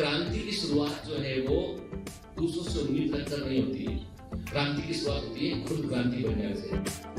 क्रांति की शुरुआत जो है वो दूसरों से उम्मीद रखकर नहीं होती है, क्रांति की शुरुआत होती है खुद क्रांति बनने से।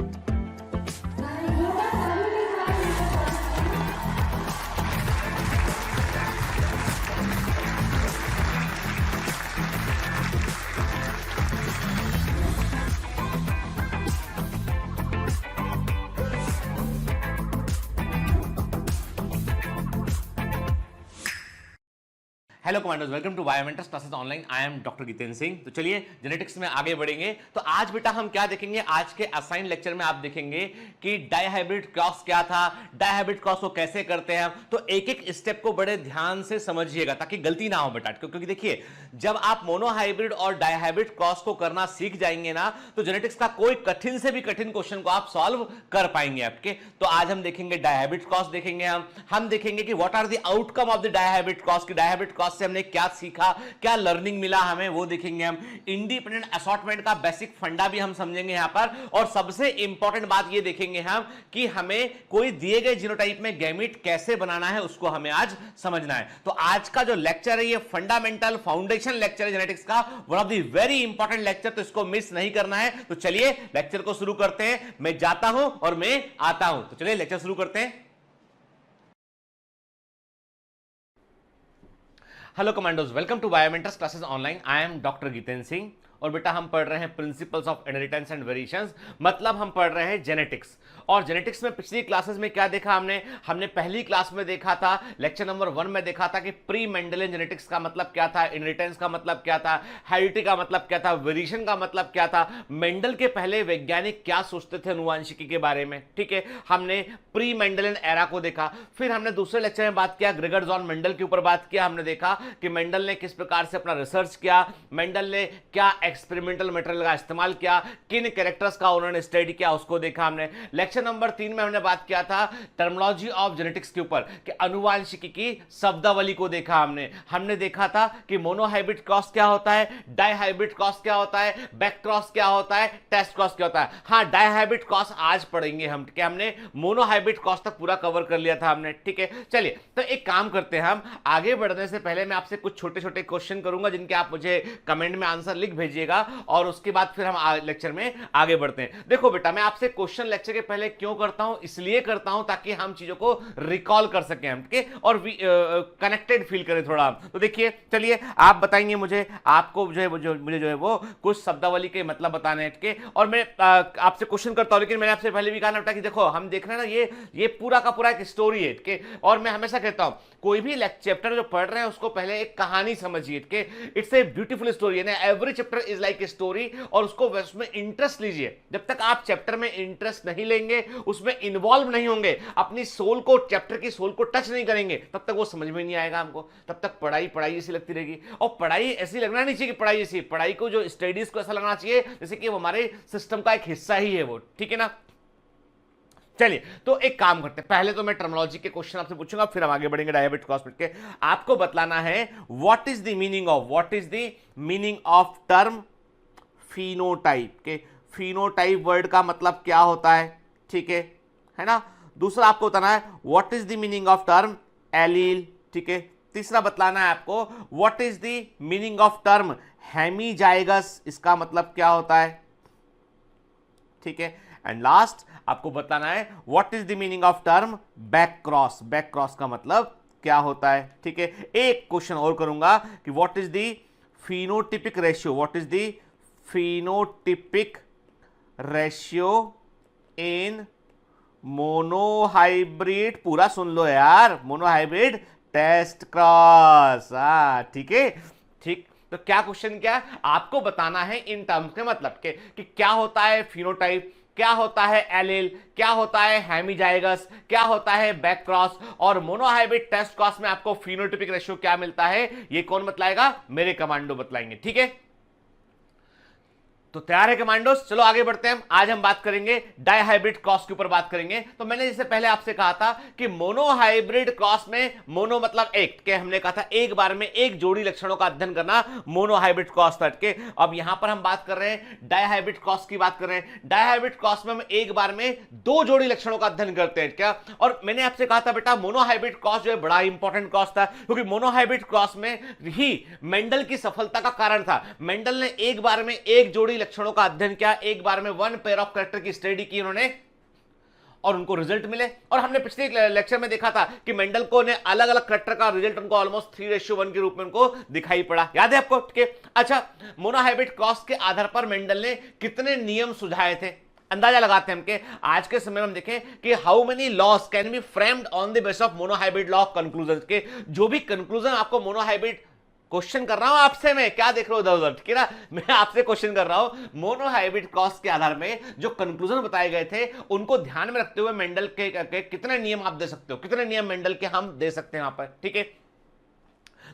Hello commanders, welcome to biomentors classes online. I am doctor Jitendra Singh. तो चलिए जेनेटिक्स में आगे बढ़ेंगे। तो आज बेटा हम क्या देखेंगे, आज के असाइन लेक्चर में आप देखेंगे कि डायहाइब्रिड क्रॉस क्या था, डायहाइब्रिड क्रॉस को कैसे करते हैं। तो एक एक स्टेप को बड़े ध्यान से समझिएगा ताकि गलती ना हो बेटा, क्योंकि देखिए जब आप मोनोहाइब्रिड और डायहाइब्रिड क्रॉस को करना सीख जाएंगे ना तो जेनेटिक्स का कोई कठिन से भी कठिन क्वेश्चन को आप सॉल्व कर पाएंगे आपके। तो आज हम देखेंगे डायहाइब्रिड क्रॉस देखेंगे, हम देखेंगे कि what are the outcome of the dihybrid cross, की डायहाइब्रिड क्रॉस से हमने क्या सीखा, क्या लर्निंग मिला हमें, वो देखेंगे हम। इंडिपेंडेंट असॉर्टमेंट का बेसिक फंडा भी हम समझेंगे यहां पर, और सबसे इंपॉर्टेंट बात ये देखेंगे हम कि हमें कोई दिए गए जीनोटाइप में गैमीट कैसे बनाना है उसको हमें आज समझना है। तो आज का जो लेक्चर है ये फंडामेंटल फाउंडेशन लेक्चर है जेनेटिक्स का, one of the very important lecture, तो इसको मिस नहीं करना है। तो चलिए लेक्चर को शुरू करते हैं। मैं जाता हूं और मैं आता हूं, तो चलिए लेक्चर शुरू करते हैं। Hello commandos, welcome to biomentors classes online. I am doctor Jitendra Singh और बेटा हम पढ़ रहे हैं principles of inheritance and variations, मतलब हम पढ़ रहे हैं जेनेटिक्स। और जेनेटिक्स में पिछली क्लासेस में क्या देखा हमने पहली क्लास में देखा था, लेक्चर नंबर 1 में देखा था कि प्री मेंडेलियन जेनेटिक्स का मतलब क्या था, इनहेरिटेंस का मतलब क्या था, हेरिडिटी का मतलब क्या था, वेरिएशन का मतलब क्या था, मेंडल के पहले वैज्ञानिक क्या सोचते थे अनुवांशिकी के बारे में। ठीक है, हमने प्री मेंडेलियन एरा को देखा। फिर हमने दूसरे लेक्चर में बात किया ग्रेगर जॉन मेंडल के ऊपर बात किया। हमने देखा कि मेंडल ने किस प्रकार से अपना रिसर्च किया, मेंडल ने क्या एक्सपेरिमेंटल मटेरियल का इस्तेमाल किया, किन कैरेक्टर्स का उन्होंने स्टडी किया, उसको देखा हमने। लेक्चर नंबर 3 में हमने बात किया था टर्मिनोलॉजी ऑफ जेनेटिक्स के ऊपर कि अनुवांशिकी की शब्दावली को देखा हमने देखा था कि मोनोहाइब्रिड क्रॉस क्या होता है, डायहाइब्रिड क्रॉस क्या होता है, बैक क्रॉस क्या होता है, टेस्ट क्रॉस क्या होता है। हाँ, डायहाइब्रिड क्रॉस आज पढ़ेंगे हम, कि हमने मोनोहाइब्रिड क्रॉस तक पूरा कवर कर लिया था हमने। ठीक है, चलिए तो एक काम करते हैं, हम आगे बढ़ने से पहले मैं आपसे कुछ छोटे छोटे क्वेश्चन करूंगा जिनके आप मुझे कमेंट में आंसर लिख भेजिएगा, और उसके बाद फिर हम लेक्चर में आगे बढ़ते हैं। देखो बेटा, मैं आपसे क्वेश्चन लेक्चर के पहले क्यों करता हूं, इसलिए करता हूं ताकि हम चीजों को रिकॉल कर सकें हम, ठीक है, और कनेक्टेड फील करें थोड़ा। तो देखिए, चलिए आप बताएंगे मुझे, आपको मुझे जो है वो कुछ शब्दावली के मतलब बताने हैं, ठीक है। और मैं आपसे क्वेश्चन करता हूं, लेकिन मैंने आपसे पहले भी कहा ना बेटा कि देखो हम देख रहे हैं ना, ये पूरा का पूरा एक स्टोरी है, ठीक है। और मैं हमेशा कहता हूं कोई भी चैप्टर जो पढ़ रहे हैं उसको पहले एक कहानी समझिए, ठीक है। It's a beautiful story, every chapter is like a story, और उसको उसमें इंटरेस्ट लीजिए। जब तक आप चैप्टर में इंटरेस्ट नहीं लेंगे, उसमें इन्वॉल्व नहीं होंगे, अपनी सोल को, चैप्टर की सोल को टच नहीं करेंगे, तब तक वो समझ में नहीं आएगा हमको। तब तक पढ़ाई पढ़ाई जैसी लगती रहेगी, और पढ़ाई ऐसी लगना नहीं चाहिए कि पढ़ाई जैसी, पढ़ाई को जो स्टडीज को ऐसा लगना चाहिए जैसे कि वो हमारे सिस्टम का एक हिस्सा ही है वो, ठीक है ना। चलिए तो एक काम करते हैं, पहले तो मैं टर्मिनोलॉजी के क्वेश्चन आपसे पूछूंगा, फिर हम आगे बढ़ेंगे डायहाइब्रिड क्रॉस के। आपको बतलाना है what is the meaning of term phenotype के। फिनोटाइप वर्ड का मतलब क्या होता है, ठीक है ना। दूसरा आपको बताना है what is the meaning of term allele, ठीक है। तीसरा बतलाना है आपको what is the meaning of term hemizygous, इसका मतलब क्या होता है, ठीक है। एंड लास्ट आपको बताना है what is the meaning of term back cross, back cross का मतलब क्या होता है, ठीक है। एक क्वेश्चन और करूंगा कि what is the phenotypic ratio, what is the phenotypic ratio in monohybrid, पूरा सुन लो यार, मोनोहाइब्रिड टेस्ट क्रॉस, ठीक है, ठीक। तो क्या क्वेश्चन, क्या आपको बताना है इन टर्म्स के मतलब के कि क्या होता है फिनोटाइप, क्या होता है एलील, क्या होता है हेमीजाइगस, क्या होता है बैक क्रॉस, और मोनोहाइब्रिड टेस्ट क्रॉस में आपको फिनोटिपिक रेशियो क्या मिलता है, ये कौन बतलाएगा, मेरे कमांडो बतलाएंगे, ठीक है। तो तैयार है कमांडोस, चलो आगे बढ़ते हैं। आज हम बात करेंगे डायहाइब्रिड क्रॉस के ऊपर बात करेंगे। तो मैंने जैसे पहले आपसे कहा था कि मोनोहाइब्रिड क्रॉस में, मोनो मतलब एक, के हमने कहा था एक बार में एक जोड़ी लक्षणों का अध्ययन करना मोनोहाइब्रिड क्रॉस था के। अब यहां पर हम बात कर रहे हैं डायहाइब्रिड क्रॉस की बात कर रहे हैं। डायहाइब्रिड क्रॉस में हम एक बार में दो जोड़ी लक्षणों का अध्ययन करते हैं क्या। और मैंने आपसे कहा था बेटा मोनोहाइब्रिड क्रॉस जो है बड़ा इंपॉर्टेंट क्रॉस था, क्योंकि मोनोहाइब्रिड क्रॉस में ही मेंडल की सफलता का कारण था। मेंडल ने एक बार में एक जोड़ी लक्षणों का अध्ययन किया, एक बार में वन पेयर ऑफ कैरेक्टर की स्टडी की उन्होंने, और उनको रिजल्ट मिले। और हमने पिछले लेक्चर में देखा था कि मेंडल को ने अलग अलग कैरेक्टर का रिजल्ट उनको ऑलमोस्ट 3:1 के रूप में उनको दिखाई पड़ा, याद है आपको? ठीक है, अच्छा, मोनोहाइब्रिड क्रॉस के आधार पर मेंडल ने कितने नियम सुझाए थे, अंदाजा लगाते हैं हम कि आज के समय में हम देखें कि how many loss can be framed on the base of monohybrid law conclusion के। जो भी कंक्लूजन आपको मोनोहाइब्रिड, क्वेश्चन कर रहा हूं आपसे, मैं क्या देख रहा हूं इधर उधर, ठीक है ना, मैं आपसे क्वेश्चन कर रहा हूं। मोनोहाइब्रिड क्रॉस के आधार में जो कंक्लूजन बताए गए थे उनको ध्यान में रखते हुए मेंडल के कितने नियम आप दे सकते हो, कितने नियम मेंडल के हम दे सकते हैं यहां पर, ठीक है।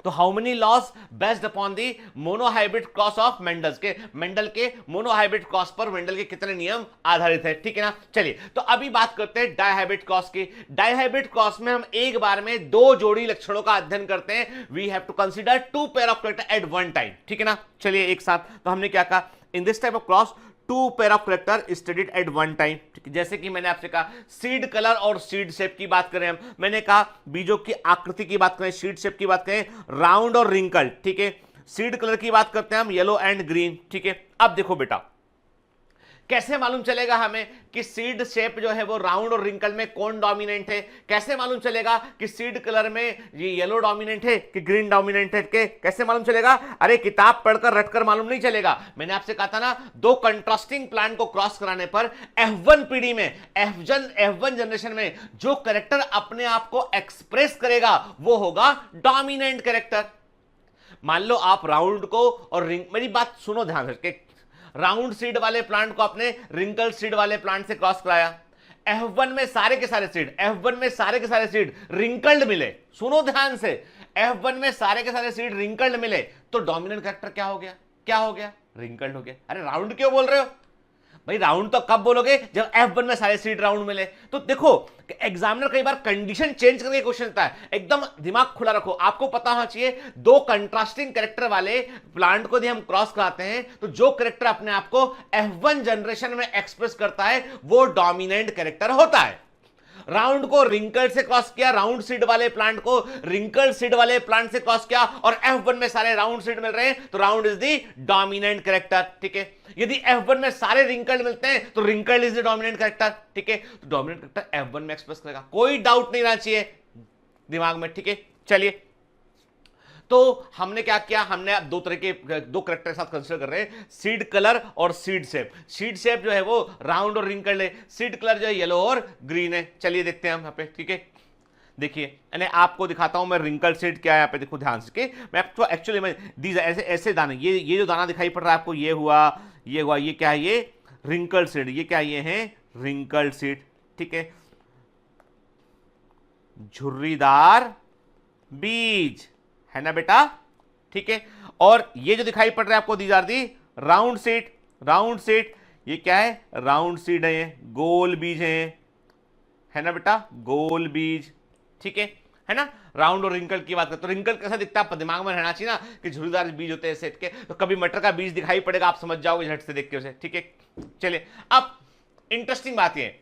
तो how many laws based upon the monohybrid cross of Mendel's के, मेंडल के मोनोहाइब्रिड क्रॉस पर मेंडल के कितने नियम आधारित है, ठीक है ना। चलिए, तो अभी बात करते हैं डायहाइब्रिड क्रॉस की। डायहाइब्रिड क्रॉस में हम एक बार में दो जोड़ी लक्षणों का अध्ययन करते हैं। We have to consider two pair of character at one time, ठीक है ना। चलिए एक साथ, तो हमने क्या कहा, in this type of cross two pair of character studied at one time. जैसे कि मैंने आपसे कहा सीड कलर और सीड शेप की बात करें हम, मैंने कहा बीजों की आकृति की बात करें, सीड शेप की बात करें, राउंड और रिंकल, ठीक है। सीड कलर की बात करते हैं हम, येलो एंड ग्रीन, ठीक है। अब देखो बेटा, कैसे मालूम चलेगा हमें कि सीड शेप जो है वो राउंड और रिंकल में कौन डोमिनेंट है? कैसे मालूम चलेगा कि सीड कलर में ये येलो डोमिनेंट है कि ग्रीन डोमिनेंट है? कैसे मालूम चलेगा? अरे किताब पढ़कर रटकर मालूम नहीं चलेगा। मैंने आपसे कहा था ना, दो कंट्रास्टिंग प्लांट को क्रॉस कराने पर F1 पीढ़ी में, F1 जनरेशन में जो कैरेक्टर अपने आप को एक्सप्रेस करेगा वो होगा डोमिनेंट कैरेक्टर। मान लो आप राउंड को और रिंग, मेरी बात सुनो ध्यान से, राउंड सीड वाले प्लांट को आपने रिंकल सीड वाले प्लांट से क्रॉस कराया, F1 में सारे के सारे सीड, F1 में सारे के सारे सीड रिंकल्ड मिले, सुनो ध्यान से, F1 में सारे के सारे सीड रिंकल्ड मिले, तो डोमिनेंट कैरेक्टर क्या हो गया? क्या हो गया? रिंकल्ड हो गया। अरे राउंड क्यों बोल रहे हो भाई? राउंड तो कब बोलोगे? जब F1 में सारे सीड राउंड मिले। तो देखो, एग्जामिनर कई बार कंडीशन चेंज करके क्वेश्चन देता है, एकदम दिमाग खुला रखो। आपको पता होना चाहिए दो कंट्रास्टिंग कैरेक्टर वाले प्लांट को यदि हम क्रॉस कराते हैं तो जो कैरेक्टर अपने आप को F1 जनरेशन में एक्सप्रेस करता है वो डोमिनेंट कैरेक्टर होता है। राउंड को रिंकल से क्रॉस किया, राउंड सीड वाले प्लांट को रिंकल सीड वाले प्लांट से क्रॉस किया, और F1 में सारे राउंड सीड मिल रहे हैं तो round is the dominant character, ठीक है। यदि F1 में सारे रिंकल्ड मिलते हैं तो wrinkled is the dominant character, ठीक है। तो डोमिनेंट कैरेक्टर F1 में एक्सप्रेस करेगा, कोई डाउट नहीं रहना चाहिए दिमाग में, ठीक है। चलिए, तो हमने क्या किया, हमने अब दो तरह के दो कैरेक्टर के साथ कंसीडर कर रहे हैं, सीड कलर और सीड शेप। सीड शेप जो है वो राउंड और रिंकल्ड है, सीड कलर जो है येलो और ग्रीन है। चलिए देखते हैं हम यहाँ पे, ठीक है। देखिए, यानी आपको दिखाता हूं मैं रिंकल सीड क्या है यहाँ पे, देखो ध्यान से। मैं आपको एक्चुअली में दीज ऐसे ऐसे दाने, ये जो दाना दिखाई पड़ रहा है आपको, ये हुआ, ये हुआ, ये क्या है? ये रिंकल सीड। ये क्या? ये है रिंकल सीड, ठीक है। झुर्रीदार बीज है ना बेटा, ठीक है। और ये जो दिखाई पड़ रहा है आपको, these are the round seed. Round seed, ये क्या है? राउंड सीड है, ये गोल बीज है ना बेटा, गोल बीज, ठीक है ना। राउंड और रिंकल की बात करते तो रिंकल कैसा दिखता है? दिमाग में रहना चाहिए ना कि झुर्रीदार बीज होते हैं सेट के, तो कभी मटर का बीज दिखाई पड़ेगा, आप समझ जाओगे झट से देख के उसे, ठीक है। चलिए, अब इंटरेस्टिंग बात ये,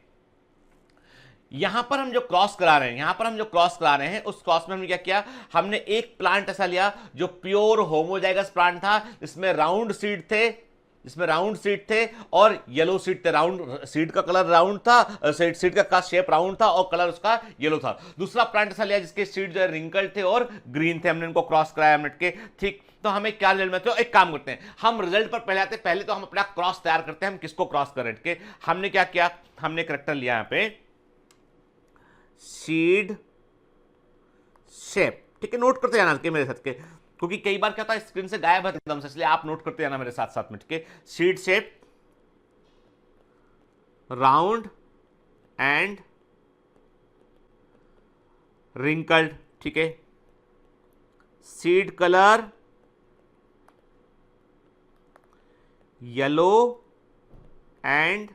यहां पर हम जो क्रॉस करा रहे हैं, उस क्रॉस में हमने क्या किया, हमने एक प्लांट ऐसा लिया जो प्योर होमोजाइगस प्लांट था, जिसमें राउंड सीड थे और येलो सीड थे। राउंड सीड का कलर राउंड था, सीड का शेप राउंड था और कलर उसका येलो था। दूसरा प्लांट ऐसा लिया जिसके सीड जो है रिंकल्ड थे और ग्रीन थे, हमने इनको क्रॉस कराया मिनट के, ठीक। तो हमें क्या रिजल्ट मिलता है? एक काम करते हैं, हम रिजल्ट पर पहले आते हैं, पहले तो हम अपना क्रॉस तैयार करते हैं, हम किसको क्रॉस करें के। हमने क्या किया, हमने कैरेक्टर लिया यहां पे सीड शेप, ठीक है। नोट करते जाना के मेरे साथ के, क्योंकि कई बार क्या होता है स्क्रीन से गायब है एकदम से, इसलिए आप नोट करते जाना मेरे साथ साथ में, ठीक है। Seed shape, round and wrinkled, ठीक है। Seed colour, yellow and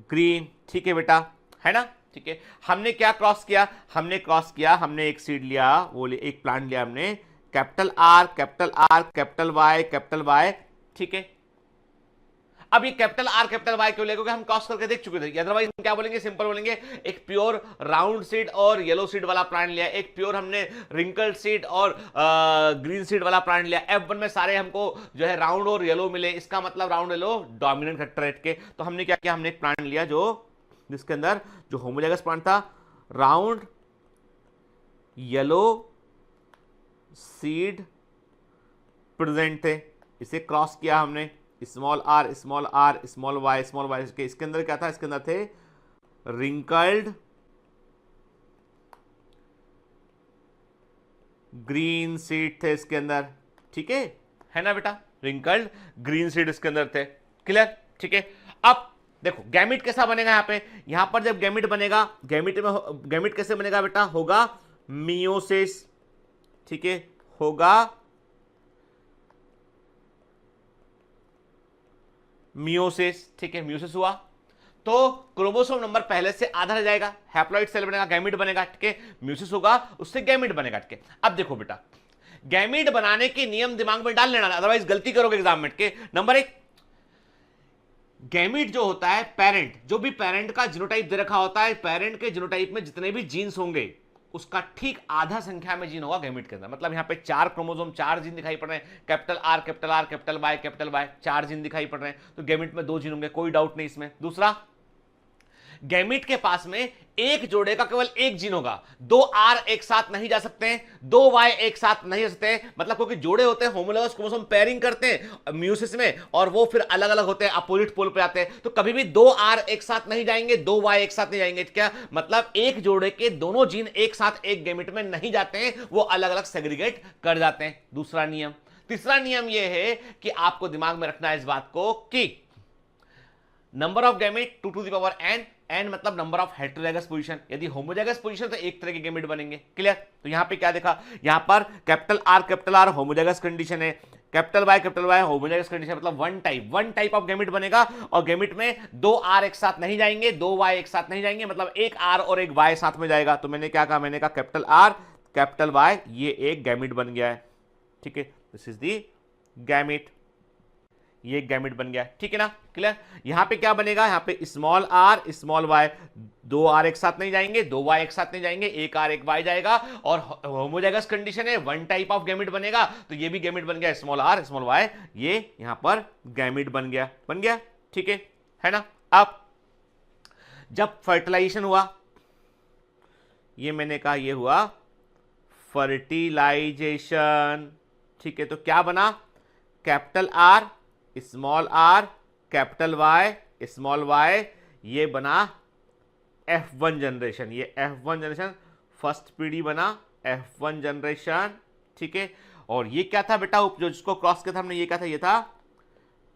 green. ठीक है बेटा, है ना? ठीक है, हमने क्या क्रॉस किया? हमने एक सीड लिया, वो एक प्लांट लिया हमने, capital R capital R capital Y. ठीक है, अब ये कैपिटल आर कैपिटल वाई क्यों लेगा? हम क्रॉस करके देख चुके थे। अदरवाइज हम क्या बोलेंगे? सिंपल बोलेंगे, एक प्योर राउंड सीड और येलो सीड वाला प्लांट लिया, एक प्योर हमने रिंकल्ड सीड और ग्रीन सीड वाला प्लांट लिया। F1 में सारे हमको जो है राउंड और येलो मिले, इसका मतलब राउंड येलो डोमिनेंट कैरेक्टर के। तो हमने क्या किया? हमने एक प्लांट लिया जो जिसके अंदर जो होमोजाइगस प्लांट था, राउंड येलो सीड प्रेजेंट थे, इसे क्रॉस किया हमने, स्मॉल आर स्मॉल वाई के। इसके अंदर क्या था? इसके अंदर थे रिंकल्ड ग्रीन सीड थे इसके अंदर। ठीक है ना बेटा? रिंकल्ड ग्रीन सीड इसके अंदर थे। क्लियर? ठीक है, अब देखो गैमिट कैसा बनेगा यहां पर जब गैमिट बनेगा, गैमिट कैसे बनेगा बेटा? होगा मियोसिस। ठीक है, होगा मियोसिस। ठीक है, मियोसिस हुआ तो क्रोमोसोम नंबर पहले से आधा रह जाएगा, हैप्लॉइड सेल बनेगा, गैमिट बनेगा। ठीक है, म्यूसिस होगा, उससे गैमिट बनेगा। ठीक है, अब देखो बेटा, गैमिट बनाने के नियम दिमाग में डाल लेना, अदरवाइज गलती करोगे एग्जाम में। के नंबर 1, गैमिट जो होता है पेरेंट, जो भी पेरेंट का जीनोटाइप दे रखा होता है, पेरेंट के जीनोटाइप में जितने भी जीन्स होंगे उसका ठीक आधा संख्या में जीन होगा गैमिट के अंदर। मतलब यहां पे 4 क्रोमोसोम, 4 जीन दिखाई पड़ रहे हैं, capital R capital Y 4 gene दिखाई पड़ रहे हैं, तो गैमिट में 2 जीन होंगे, कोई डाउट नहीं इसमें। दूसरा, गैमिट के पास में एक जोड़े का केवल एक जीन होगा, 2 आर एक साथ नहीं जा सकते हैं, 2 वाई एक साथ नहीं जा सकते हैं, मतलब क्योंकि जोड़े होते हैं, होमोलॉगस क्रोमोसोम पेयरिंग करते हैं म्यूसिस में और वो फिर अलग अलग होते हैं, अपोजिट पोल पे आते हैं, तो कभी भी 2 आर एक साथ नहीं जाएंगे, 2 वाई एक साथ नहीं जाएंगे। क्या मतलब? एक जोड़े के दोनों जीन एक साथ एक गैमिट में नहीं जाते हैं, वो अलग अलग सेग्रीगेट कर जाते हैं। दूसरा नियम। तीसरा नियम यह है कि आपको दिमाग में रखना है इस बात को कि number of gamete 2 to the power n, n मतलब नंबर ऑफ हेटेरोजाइगस पोजीशन। यदि होमोजाइगस पोजीशन तो एक तरह के गैमेट बनेंगे। क्लियर? तो यहां पे क्या देखा? यहां पर कैपिटल आर होमोजाइगस कंडीशन है, कैपिटल वाई होमोजाइगस कंडीशन, मतलब वन टाइप ऑफ गैमेट बनेगा और गैमेट में 2 आर एक साथ नहीं जाएंगे, 2 वाई एक साथ नहीं जाएंगे, मतलब एक आर और एक वाई साथ में जाएगा। तो मैंने क्या कहा? मैंने कहा कैपिटल आर कैपिटल वाई, ये एक गैमेट बन गया है। ठीक है, दिस इज दी गैमेट, ये एक गैमेट बन गया। ठीक है ना? क्लियर? यहां पे क्या बनेगा? यहां पे small R small Y, 2 R एक साथ नहीं जाएंगे, 2 वाई एक साथ नहीं जाएंगे, एक आर एक वाई जाएगा और होमोजाइगस कंडीशन है, वन टाइप ऑफ गैमेट बनेगा, तो ये भी गैमेट बन गया, स्मॉल आर स्मॉल वाई, ये यहां पर गैमेट बन गया। ठीक है ना? अब जब फर्टिलाइजेशन हुआ, ये मैंने कहा ये हुआ फर्टिलाइजेशन। ठीक है, तो क्या बना? Capital R capital Y small Y, ये बना F1 जनरेशन। ये F1 जनरेशन फर्स्ट पीढ़ी बना F1 जनरेशन। ठीक है, और ये क्या था बेटा? जो जिसको क्रॉस किया था हमने, ये क्या था? ये था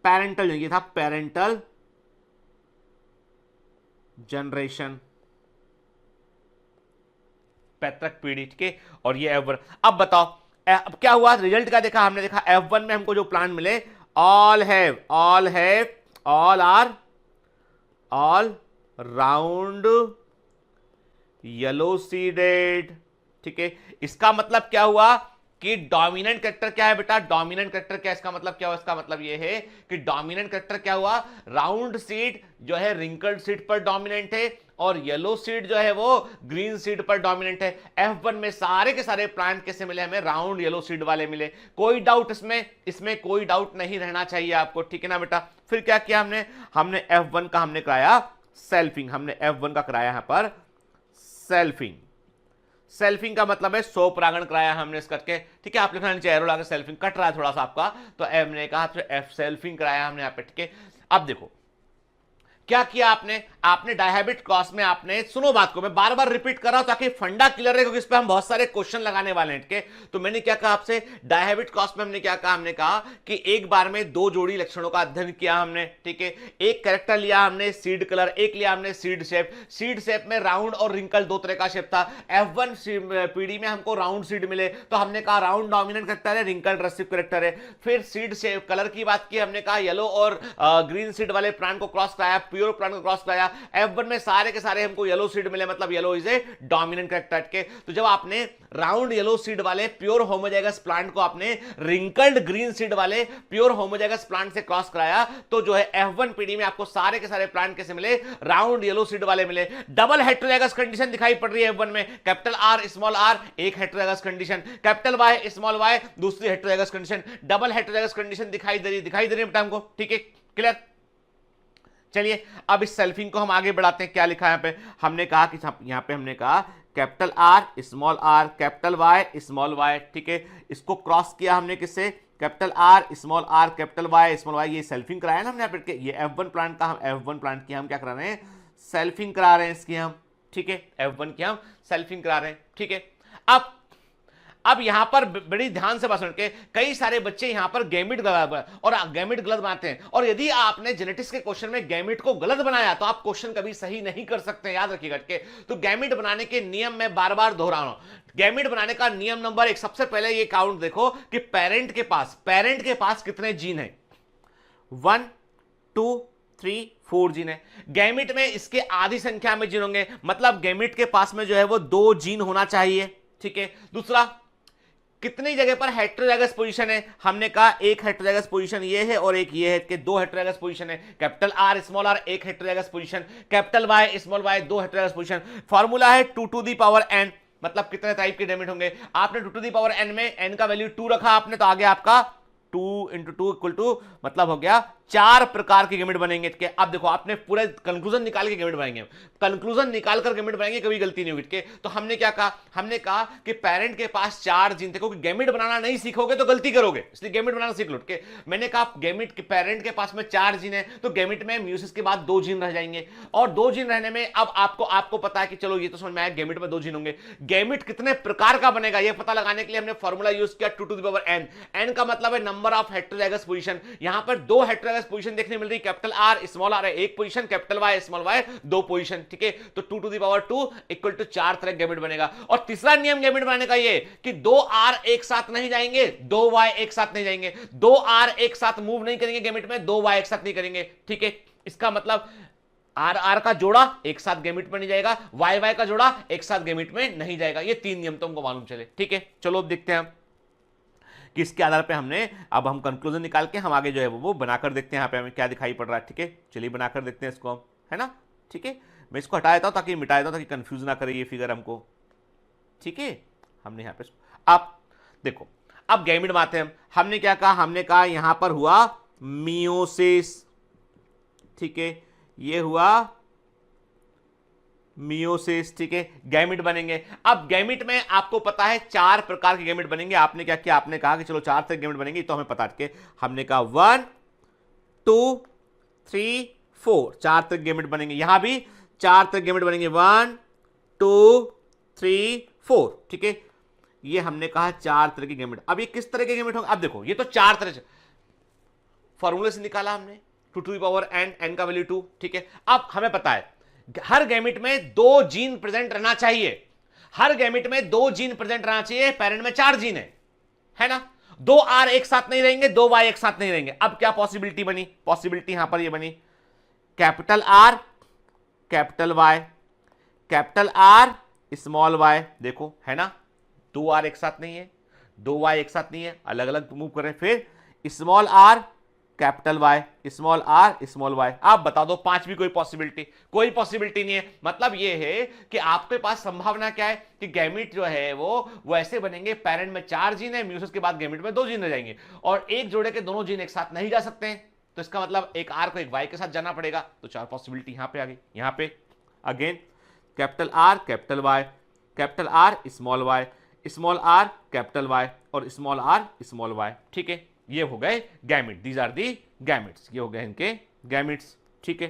पेरेंटल जनरेशन, पैतृक पीढ़ी। ठीक है, और ये F1। अब बताओ अब क्या हुआ? रिजल्ट क्या देखा हमने? देखा F1 में हमको जो प्लांट मिले, all राउंड येलो सीडेड। ठीक है, इसका मतलब क्या हुआ कि डोमिनेंट कैरेक्टर क्या है बेटा? डोमिनेंट कैरेक्टर क्या है? इसका मतलब क्या हुआ? इसका मतलब यह है कि डोमिनेंट कैरेक्टर क्या हुआ? राउंड सीड जो है रिंकल्ड सीड पर डोमिनेंट है और येलो सीड जो है वो ग्रीन सीड पर डोमिनेंट है। F1 में सारे के सारे प्लांट कैसे मिले हमें? राउंड येलो सीड वाले मिले। कोई डाउट इसमें कोई डाउट नहीं रहना चाहिए आपको। ठीक है ना बेटा? फिर क्या किया हमने F1 का हमने कराया सेल्फिंग। हमने F1 का कराया यहां पर सेल्फिंग का मतलब है सो परागण कराया हमने इस करके। ठीक है, आप लिखना नीचे एरो लगा, सेल्फिंग कट रहा है थोड़ा सा आपका, तो हमने कहा तो F सेल्फिंग कराया हमने यहाँ पे। ठीक है, अब देखो क्या किया आपने? आपने डायहेबिट क्रॉस में आपने, सुनो बात को, मैं बार बार रिपीट कर रहा हूं ताकि फंडा क्लियर रहे, क्योंकि इस पे हम बहुत सारे क्वेश्चन लगाने वाले हैं। ठीक है, तो मैंने क्या कहा आपसे, डायहेबिट क्रॉस में हमने क्या कहा, हमने कहा कि एक बार में दो जोड़ी लक्षणों का अध्ययन किया हमने। ठीक है, एक कैरेक्टर लिया हमने सीड कलर, एक लिया हमने सीड शेप। सीड शेप में राउंड और रिंकल दो तरह का शेप था। F1 पीढ़ी में हमको राउंड सीड मिले, तो हमने कहा राउंड डोमिनेंट कैरेक्टर है, रिंकल रिसेसिव कैरेक्टर है। फिर सीड शेप कलर की बात की, हमने कहा येलो और ग्रीन सीड वाले प्लांट को क्रॉस कराया, प्योर प्लांट को क्रॉस कराया। F1 में सारे के सारे हमको येलो सीड मिले, मतलब yellow is a dominant character के। तो जब आपने राउंड येलो सीड वाले प्योर होमोजाइगस प्लांट को आपने रिंकल्ड ग्रीन सीड वाले प्योर होमोजाइगस प्लांट से क्रॉस कराया, तो जो है F1 पीढ़ी में आपको सारे के सारे प्लांट कैसे मिले, राउंड येलो सीड वाले मिले। डबल हेटेरोजाइगस कंडीशन दिखाई पड़ रही है F1 में, कैपिटल आर स्मॉल आर एक heterozygous condition, capital Y small Y दूसरी heterozygous condition, double heterozygous condition दिखाई दे रही है बेटा हमको। ठीक है, क्लियर? चलिए अब इस सेल्फिंग को हम आगे बढ़ाते हैं। क्या लिखा है यहाँ पे? हमने कहा कि यहाँ पे हमने कहा capital R small R, capital Y small Y. ठीक है, इसको क्रॉस किया हमने किससे? Capital R small R, capital Y small Y. ये सेल्फिंग कराया ना हमने यहाँ पे, ये F1 प्लांट का, हम F1 प्लांट की हम क्या करा रहे हैं, सेल्फिंग करा रहे हैं इसकी हम। ठीक है, F1 की हम सेल्फिंग करा रहे हैं। ठीक है, अब यहां पर बड़ी ध्यान से बात सुन के, कई सारे बच्चे यहां पर गैमिट और गैमिट गलत बनाते हैं, और यदि आपने जेनेटिक्स के क्वेश्चन में गैमिट को गलत बनाया तो आप क्वेश्चन कभी सही नहीं कर सकते, याद रखिएगा। तो गैमिट बनाने के नियम में बार बार दोहरा रहा हूं। गैमिट बनाने का नियम नंबर 1, सबसे पहले ये काउंट देखो कि पेरेंट के पास कितने जीन है। 1 2 3 4 जीन है। गैमिट में इसके आधी संख्या में जीन होंगे, मतलब गैमिट के पास में जो है वो 2 जीन होना चाहिए। ठीक है, दूसरा कितनी जगह पर हेटेरोजाइगस पोजीशन है, हमने कहा एक हेटेरोजाइगस पोजीशन ये है और एक ये है, कि 2 हेटेरोजाइगस पोजीशन है। कैपिटल आर स्मॉल आर एक heterozygous position, capital Y small Y 2 heterozygous position. Formula है 2 टू दी पावर n, मतलब कितने टाइप के गैमेट होंगे। आपने 2 टू दी पावर n में n का वैल्यू 2 रखा आपने, तो आगे आपका 2 इंटू 2 इक्वल टू, मतलब हो गया 4 प्रकार के गैमेट बनेंगे। अब देखो आपने पूरे कंक्लूजन निकाल के गैमेट बनाएंगे, कंक्लूजन निकालकर गैमेट बनाएंगे, कभी गलती नहीं होगी। तो हमने क्या कहा, हमने कहा कि पेरेंट के पास 4 जीन थे, क्योंकि गैमेट बनाना नहीं सीखोगे तो गलती करोगे, इसलिए गैमेट बनाना सीख लो। मैंने कहा गैमेट के पेरेंट के पास में 4 जीन है, तो गैमेट में म्यूसिस के बाद 2 जीन रह जाएंगे, और 2 जीन रहने में अब आपको पता है कि चलो ये तो समझ में आया, गैमेट में 2 जीन होंगे। गैमेट कितने प्रकार का बनेगा ये पता लगाने के लिए हमने फॉर्मूला यूज किया 2 to the power n। n का मतलब है नंबर ऑफ हेटेरोजाइगस पोजीशन। यहां पर 2 हेटेरोजाइगस पोजीशन देखने मिल रही, कैपिटल आर स्मॉल आर है एक पोजीशन, कैपिटल वाई स्मॉल वाई 2 पोजीशन। ठीक है, तो 2 to the power 2 equal to 4 तरह गैमेट बनेगा। और तीसरा नियम गैमेट बनाने का ये कि 2 आर एक साथ नहीं जाएंगे, 2 वाई एक साथ नहीं जाएंगे, 2 आर एक साथ मूव नहीं करेंगे गैमेट में, 2 वाई एक साथ नहीं करेंगे। ठीक है, इसका मतलब आर आर का जोड़ा एक साथ गैमेट में नहीं जाएगा, वाई वाई का जोड़ा एक साथ गैमेट में नहीं जाएगा। ये 3 नियम तुमको मालूम चले। ठीक है, चलो अब देखते हैं कि इसके आधार पे हमने, अब हम कंक्लूजन निकाल के हम आगे जो है वो बनाकर देखते हैं यहाँ पे हमें क्या दिखाई पड़ रहा है। ठीक है, चलिए बनाकर देखते हैं इसको हम, है ना। ठीक है, मैं इसको हटा देता हूँ ताकि मिटा देता हूँ, ताकि कंफ्यूज ना करे ये फिगर हमको। ठीक है, हमने यहाँ पे आप देखो, अब गैमेट बनाते हैं हम। हमने क्या कहा, हमने कहा यहां पर हुआ मियोसिस। ठीक है, ये हुआ मियोसिस। ठीक है, गैमेट बनेंगे। अब गैमेट में आपको पता है 4 प्रकार के गैमेट बनेंगे। आपने क्या किया, आपने कहा कि चलो 4 तरह गैमेट बनेंगे, तो हमें पता है। हमने कहा 1 2 3 4 4 तरह गैमेट बनेंगे। यहां भी 4 तरह गैमेट बनेंगे, 1 2 3 4। ठीक है, ये हमने कहा 4 तरह के गैमेट। अब ये किस तरह के गैमेट होंगे, अब देखो ये तो 4 तरह से फॉर्मूले से निकाला हमने, 2 टू द पावर n का वैल्यू 2। ठीक है, अब हमें पता है हर गैमेट में 2 जीन प्रेजेंट रहना चाहिए, हर गैमेट में 2 जीन प्रेजेंट रहना चाहिए। पेरेंट में 4 जीन है ना, 2 आर एक साथ नहीं रहेंगे, 2 वाई एक साथ नहीं रहेंगे। अब क्या पॉसिबिलिटी बनी, पॉसिबिलिटी यहां पर ये बनी, capital R capital Y, capital R small Y. देखो है ना, 2 आर एक साथ नहीं है, 2 वाई एक साथ नहीं है, अलग अलग मूव कर रहे हैं। फिर small R capital Y, small R small Y. आप बता दो 5 भी कोई पॉसिबिलिटी नहीं है। मतलब ये है कि आपके पास संभावना क्या है कि गैमेट जो है वो ऐसे बनेंगे, पेरेंट में 4 जीन है, म्यूसिस के बाद गैमेट में 2 जीन रह जाएंगे, और एक जोड़े के दोनों जीन एक साथ नहीं जा सकते हैं, तो इसका मतलब एक आर को एक वाई के साथ जाना पड़ेगा। तो 4 पॉसिबिलिटी यहां पे आ गई। यहां पे again capital R capital Y, capital R small Y, small R capital Y और स्मॉल आर स्मॉल वाई। ठीक है, ये हो गए gamete, these are the gametes, ये हो गए इनके गैमेट्स। ठीक है,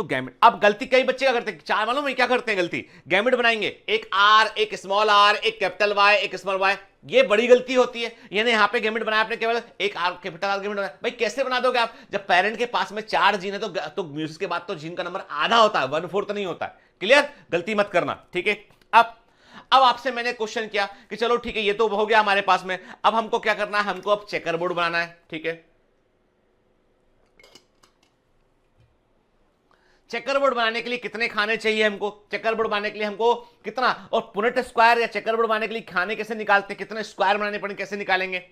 तो गैमेट, अब गलती कई बच्चे क्या करते हैं, चार मालूम है क्या करते हैं गलती, गैमेट बनाएंगे, एक आर, एक स्मॉल आर, एक कैपिटल वाई, एक स्मॉल वाई, ये बड़ी गलती होती है। यानी यहां पे गैमेट बनाया आपने केवल एक आर, कैपिटल आर गैमेट बनाया। भाई कैसे बना दोगे आप, जब पेरेंट के पास में 4 जीन है तो म्यूसिक के बाद तो जीन का नंबर आधा होता है, 1/4 नहीं होता है। क्लियर, गलती मत करना, ठीक है। अब आपसे मैंने क्वेश्चन किया कि चलो ठीक है, ये तो हो गया हमारे पास में, अब हमको क्या करना है, हमको अब चेकर बोर्ड बनाना है, ठीक है। चेकर बोर्ड बनाने के लिए कितने खाने चाहिए हमको, चेकर बोर्ड बनाने के लिए हमको कितना, और पुनेट स्क्वायर या चेकर बोर्ड बनाने के लिए खाने कैसे निकालते हैं, कितने स्क्वायर बनाने पड़ेंगे, कैसे निकालेंगे,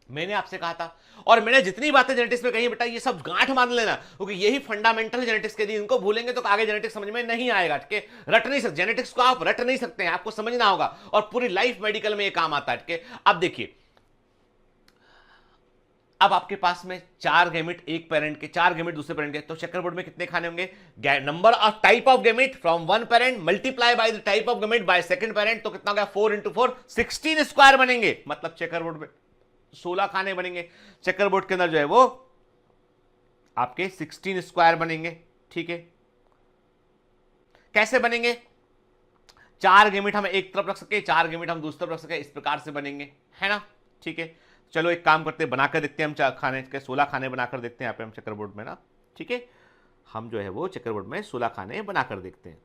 मैंने आपसे कहा था। और मैंने जितनी बातें जेनेटिक्स में कही बेटा ये सब गांठ मान लेना, क्योंकि यही फंडामेंटल जेनेटिक्स के लिए, इनको भूलेंगे तो आगे जेनेटिक्स समझ में नहीं आएगा, ठीक है। रट नहीं सकते जेनेटिक्स को, आप रट नहीं सकते हैं, आपको समझना होगा, और पूरी लाइफ मेडिकल में ये काम आता है, ठीक है। अब देखिए, अब आपके पास में 4 गैमेट एक पेरेंट के, 4 गैमेट दूसरे पेरेंट के, तो चेकर बोर्ड में कितने खाने होंगे, number of type of gamete from 1 parent multiply by the type of gamete by second parent, तो कितना हो गया 4 × 4 16 स्क्वायर बनेंगे, मतलब चेकर बोर्ड में 16 खाने बनेंगे। चेकर बोर्ड के अंदर जो है वो आपके 16 स्क्वायर बनेंगे, ठीक है। कैसे बनेंगे, 4 गैमेट हम एक तरफ रख सके, 4 गैमेट हम दूसरी तरफ रख सके, इस प्रकार से बनेंगे, है ना, ठीक है। चलो एक काम करते हैं, बनाकर देखते हैं हम खाने के 16 खाने बनाकर देखते हैं यहाँ पे हम चेकर बोर्ड में ना, ठीक है। हम जो है वो चेकर बोर्ड में 16 खाने बनाकर देखते हैं।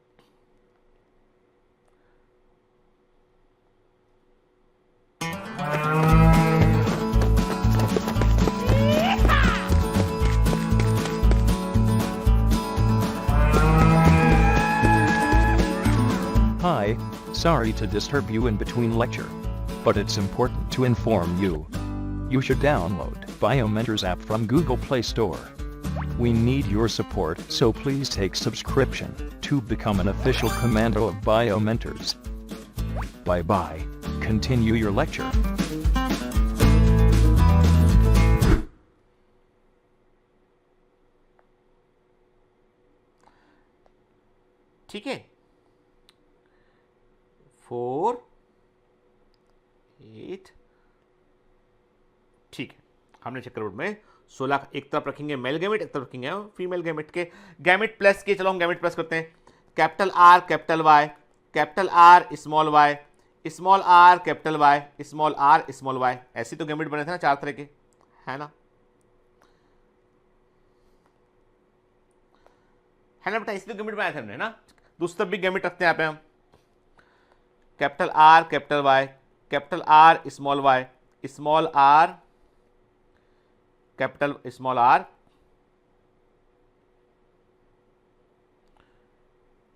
Hi, sorry to disturb you in between lecture, but it's important to inform you. You should download Biomentors app from Google Play Store. We need your support, so please take subscription to become an official commando of Biomentors. Bye bye. Continue your lecture. ठीक है, 4 8, ठीक है। हमने checker board में 16 एक तरफ रखेंगे male gamete, एक तरफ रखेंगे फीमेल गैमेट के गैमेट प्लस के, चलो हम गैमेट प्लस करते हैं, capital R capital Y, capital R small Y, small R capital Y, small R small Y, ऐसे तो गैमेट बने थे ना 4 तरह के, है ना, है ना बेटा, इसी तो गैमेट बनाए थे हमने ना। दूसरी तरफ भी गैमेट रखते हैं यहाँ पे हम, capital R capital Y, capital R small Y, small R capital small R,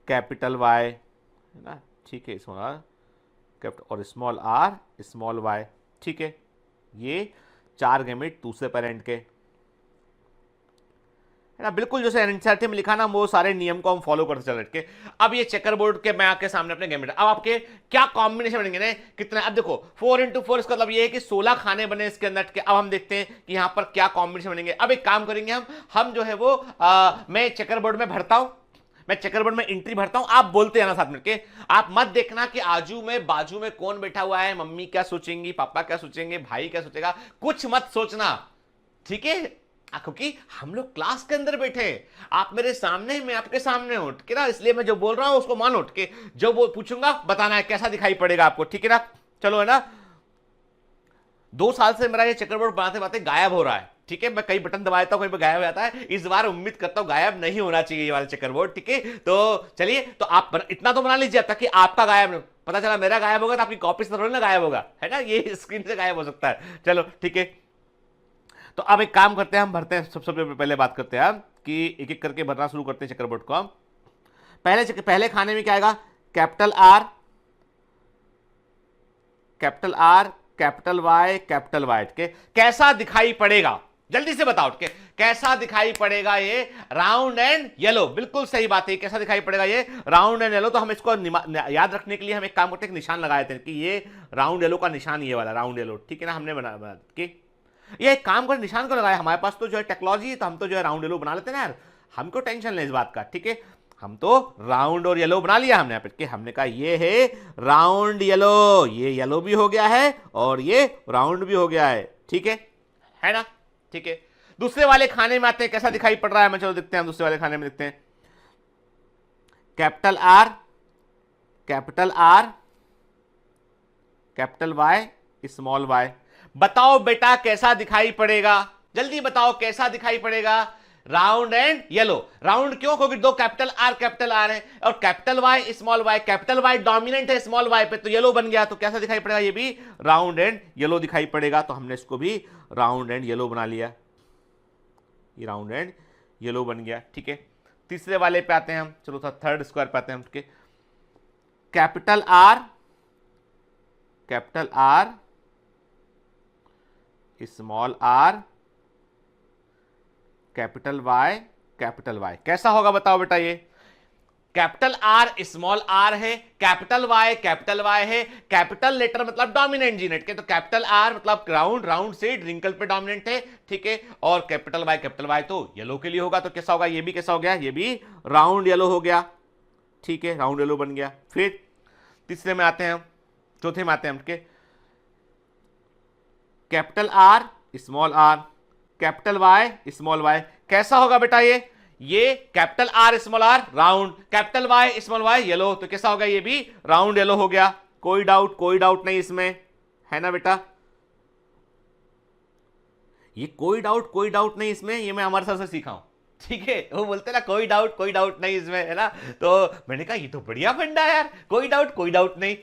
capital Y, है ना, ठीक है, स्मॉल आर कैपिटल और स्मॉल आर स्मॉल वाई, ठीक है। ये 4 गैमेट दूसरे पेरेंट के, है ना, बिल्कुल जैसे एनसीईआरटी में लिखा ना, वो सारे नियम को हम फॉलो करते चल रहे के। अब ये चेकर बोर्ड के मैं आपके सामने अपने गैमेट, अब आपके क्या कॉम्बिनेशन बनेंगे ना, कितने, अब देखो 4 × 4 इसका मतलब ये है कि 16 खाने बने इसके अंदर के। अब हम देखते हैं कि यहाँ पर क्या कॉम्बिनेशन बनेंगे। अब एक काम करेंगे हम जो है वो मैं चेकर बोर्ड में भरता हूं, मैं चेकर बोर्ड में एंट्री भरता हूं, आप बोलते हैं ना साथ मिलके, आप मत देखना कि आजू में बाजू में कौन बैठा हुआ है, मम्मी क्या सोचेंगी, पापा क्या सोचेंगे, भाई क्या सोचेगा, कुछ मत सोचना, ठीक है, क्योंकि हम लोग क्लास के अंदर बैठे हैं, आप मेरे सामने, मैं आपके सामने हूं, ठीक है ना, इसलिए मैं जो बोल रहा हूं उसको मानो, ठीक है, जो वो पूछूंगा बताना है कैसा दिखाई पड़ेगा आपको, ठीक है ना। चलो, है ना, 2 साल से मेरा ये चेकर बोर्ड बनाते बनाते गायब हो रहा है, ठीक है, मैं कई बटन दबा देता हूं, कहीं पर गायब हो जाता है, इस बार उम्मीद करता हूं गायब नहीं होना चाहिए ये वाला चेकर बोर्ड, ठीक है। तो चलिए, तो आप इतना तो बना लीजिए ताकि आपका गायब, पता चला मेरा गायब होगा तो आपकी कॉपी से थोड़ी ना गायब होगा, है ना, ये स्क्रीन से गायब हो सकता है। चलो ठीक है, तो अब एक काम करते हैं, हम भरते हैं, सबसे पहले बात करते हैं कि एक एक करके भरना शुरू करते हैं चेकर बोर्ड को हम। पहले खाने में क्या आएगा, capital R capital Y capital Y, के कैसा दिखाई पड़ेगा, जल्दी से बताओ, के कैसा दिखाई पड़ेगा, ये राउंड एंड येलो, बिल्कुल सही बात है, कैसा दिखाई पड़ेगा ये राउंड एंड येलो। तो हम इसको याद रखने के लिए हम एक काम करते हैं, निशान लगाए थे कि ये राउंड येलो का निशान, ये वाला राउंड येलो, ठीक है ना, हमने बना कि ये एक काम कर निशान को लगाया, हमारे पास तो जो है टेक्नोलॉजी है, तो हम तो जो है राउंड येलो बना लेते हैं ना यार, हमको टेंशन नहीं इस बात का, ठीक है, हम तो राउंड और येलो बना लिया हमने यहाँ पे, हमने कहा ये है राउंड येलो, ये येलो भी हो गया है और ये राउंड भी हो गया है, ठीक है ना, ठीक है। दूसरे वाले खाने में आते हैं, कैसा दिखाई पड़ रहा है, मैं चलो देखते हैं, दूसरे वाले खाने में देखते हैं, capital R, capital R, capital Y, small Y. बताओ बेटा कैसा दिखाई पड़ेगा, जल्दी बताओ कैसा दिखाई पड़ेगा। Round and yellow. राउंड क्यों? क्योंकि दो कैपिटल आर है और capital Y small Y, capital Y dominant है स्मॉल वाई पे, तो येलो बन गया। तो कैसा दिखाई पड़ेगा? ये भी राउंड एंड येलो दिखाई पड़ेगा। तो हमने इसको भी राउंड एंड येलो बना लिया, ये राउंड एंड येलो बन गया। ठीक है, तीसरे वाले पे आते हैं हम, चलो थर्ड स्क्वायर पे आते हैं हम। Capital R, capital R, small R, capital Y, capital Y. कैसा होगा बताओ बेटा? ये कैपिटल आर स्मॉल आर है, कैपिटल वाई है। कैपिटल लेटर मतलब डोमिनेंट जीनेट के, तो कैपिटल आर मतलब राउंड, राउंड से रिंकल पे डोमिनेंट है। ठीक है, और कैपिटल वाई तो येलो के लिए होगा। तो कैसा होगा? ये भी कैसा हो गया? ये भी राउंड येलो हो गया। ठीक है, राउंड येलो बन गया। फिर तीसरे में आते हैं हम, चौथे में आते हैं हम के capital R small R, capital Y small Y. कैसा होगा बेटा? ये capital R small R round, capital Y small Y yellow. तो कैसा होगा? ये भी राउंड येलो हो गया। कोई डाउट नहीं इसमें, है ना बेटा? ये कोई डाउट नहीं इसमें, ये मैं हमारे सर से सीखा हूं। ठीक है, वो बोलते ना कोई डाउट नहीं इसमें, है ना? तो मैंने कहा ये तो बढ़िया फंडा है यार, कोई डाउट नहीं।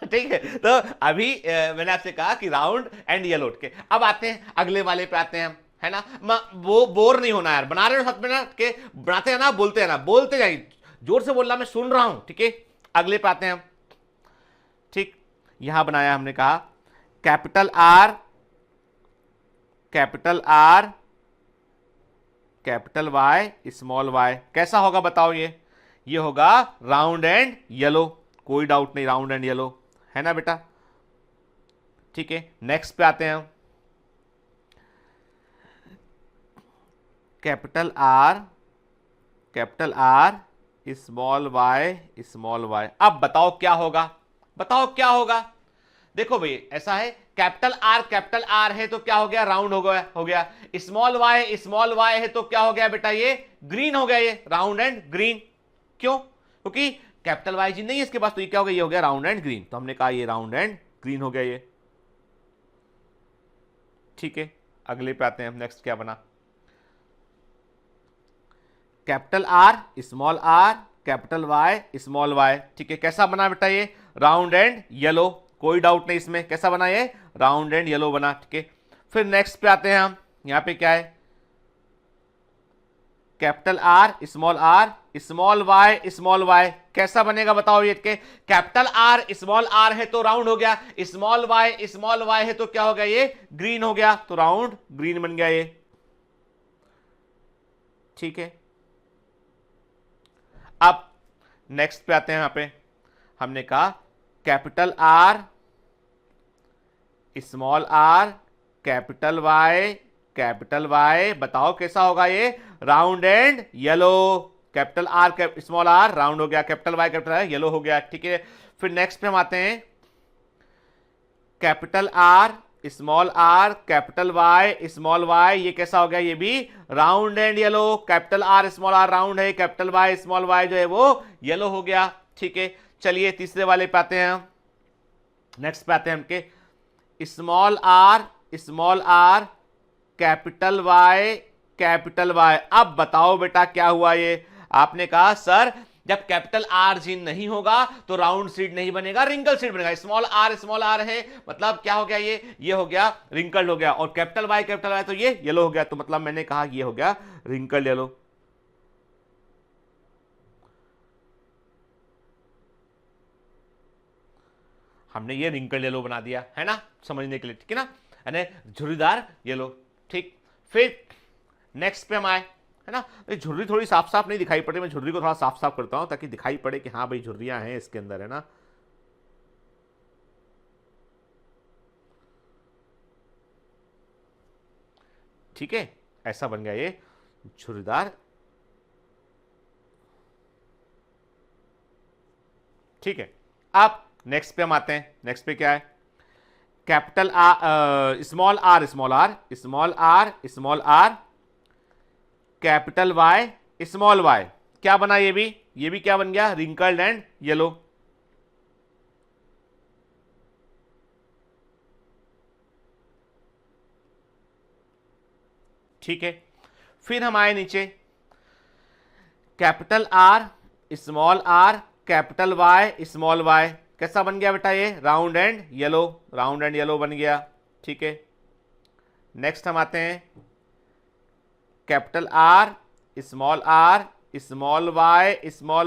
ठीक है, तो अभी मैंने आपसे कहा कि राउंड एंड येलो के। अब आते हैं अगले वाले पे आते हैं हम, है ना? वो बोर नहीं होना यार, बना रहे हो साथ में ना के, बनाते हैं ना, बोलते जाइए, जोर से बोलना, मैं सुन रहा हूं। ठीक है, अगले पे आते हैं हम। ठीक, यहां बनाया हमने, कहा capital R, capital R, capital Y small Y. कैसा होगा बताओ? ये होगा राउंड एंड येलो, कोई डाउट नहीं, राउंड एंड येलो, है ना बेटा? ठीक है, नेक्स्ट पे आते हैं हम। Capital R small Y. अब बताओ क्या होगा? देखो भाई, ऐसा है, कैपिटल आर है तो क्या हो गया? राउंड हो गया। स्मॉल वाई है तो क्या हो गया बेटा? ये ग्रीन हो गया, ये राउंड एंड ग्रीन। क्यों? क्योंकि कैपिटल वाई जी नहीं है इसके पास, तो ये क्या हो गया? ये हो गया राउंड एंड ग्रीन। तो हमने कहा ये राउंड एंड ग्रीन हो गया ये। ठीक है, अगले पे आते हैं हम। नेक्स्ट क्या बना? Capital R capital Y small Y. ठीक है, कैसा बना बेटा? ये राउंड एंड येलो, कोई डाउट नहीं इसमें। कैसा बना? ये राउंड एंड येलो बना। ठीक है, फिर नेक्स्ट पे आते हैं हम। यहां पे क्या है? Capital R small Y. कैसा बनेगा बताओ? ये कैपिटल आर स्मॉल आर है तो राउंड हो गया, स्मॉल वाई है तो क्या हो गया? ये ग्रीन हो गया, तो राउंड ग्रीन बन गया ये। ठीक है, अब नेक्स्ट पे आते हैं। यहां पे हमने कहा capital R small R capital Y. बताओ कैसा होगा? ये round and yellow. Capital R small R round हो गया, कैपिटल वाई येलो हो गया। ठीक है, फिर नेक्स्ट पे हम आते हैं। Capital R capital Y small Y, ये कैसा हो गया? ये भी round and yellow. Capital R small R round है, कैपिटल वाई स्मॉल वाई जो है वो येलो हो गया। ठीक है, चलिए तीसरे वाले पे आते हैं हम। नेक्स्ट पे आते हैं हमके स्मॉल आर कैपिटल वाई। अब बताओ बेटा क्या हुआ? ये आपने कहा सर जब कैपिटल आर जी नहीं होगा तो राउंड सीड नहीं बनेगा, रिंकल सीड बनेगा। स्मॉल आर है मतलब क्या हो गया? ये हो गया रिंकल्ड हो गया, और कैपिटल वाई तो ये येलो हो गया। तो मतलब मैंने कहा ये हो गया रिंकल्ड येलो। हमने ये रिंकल्ड येलो बना दिया, है ना, समझने के लिए। ठीक है ना, यानी झुर्रीदार येलो। ठीक, फिर नेक्स्ट पे हम आए, है ना। झुर्री थोड़ी साफ साफ नहीं दिखाई पड़े, मैं झुर्री को थोड़ा साफ साफ करता हूं ताकि दिखाई पड़े कि हाँ भाई झुर्रियां हैं इसके अंदर, है ना। ठीक है, ऐसा बन गया ये झुर्रीदार। ठीक है, अब नेक्स्ट पे हम आते हैं। नेक्स्ट पे क्या है? Capital small R capital Y small Y. क्या बना? ये भी ये भी क्या बन गया, रिंकल्ड एंड येलो। ठीक है, फिर हम आए नीचे, capital R small R capital Y small Y, कैसा बन गया बेटा ये, round and yellow, round and yellow बन गया। ठीक है, नेक्स्ट हम आते हैं, कैपिटल आर स्मॉल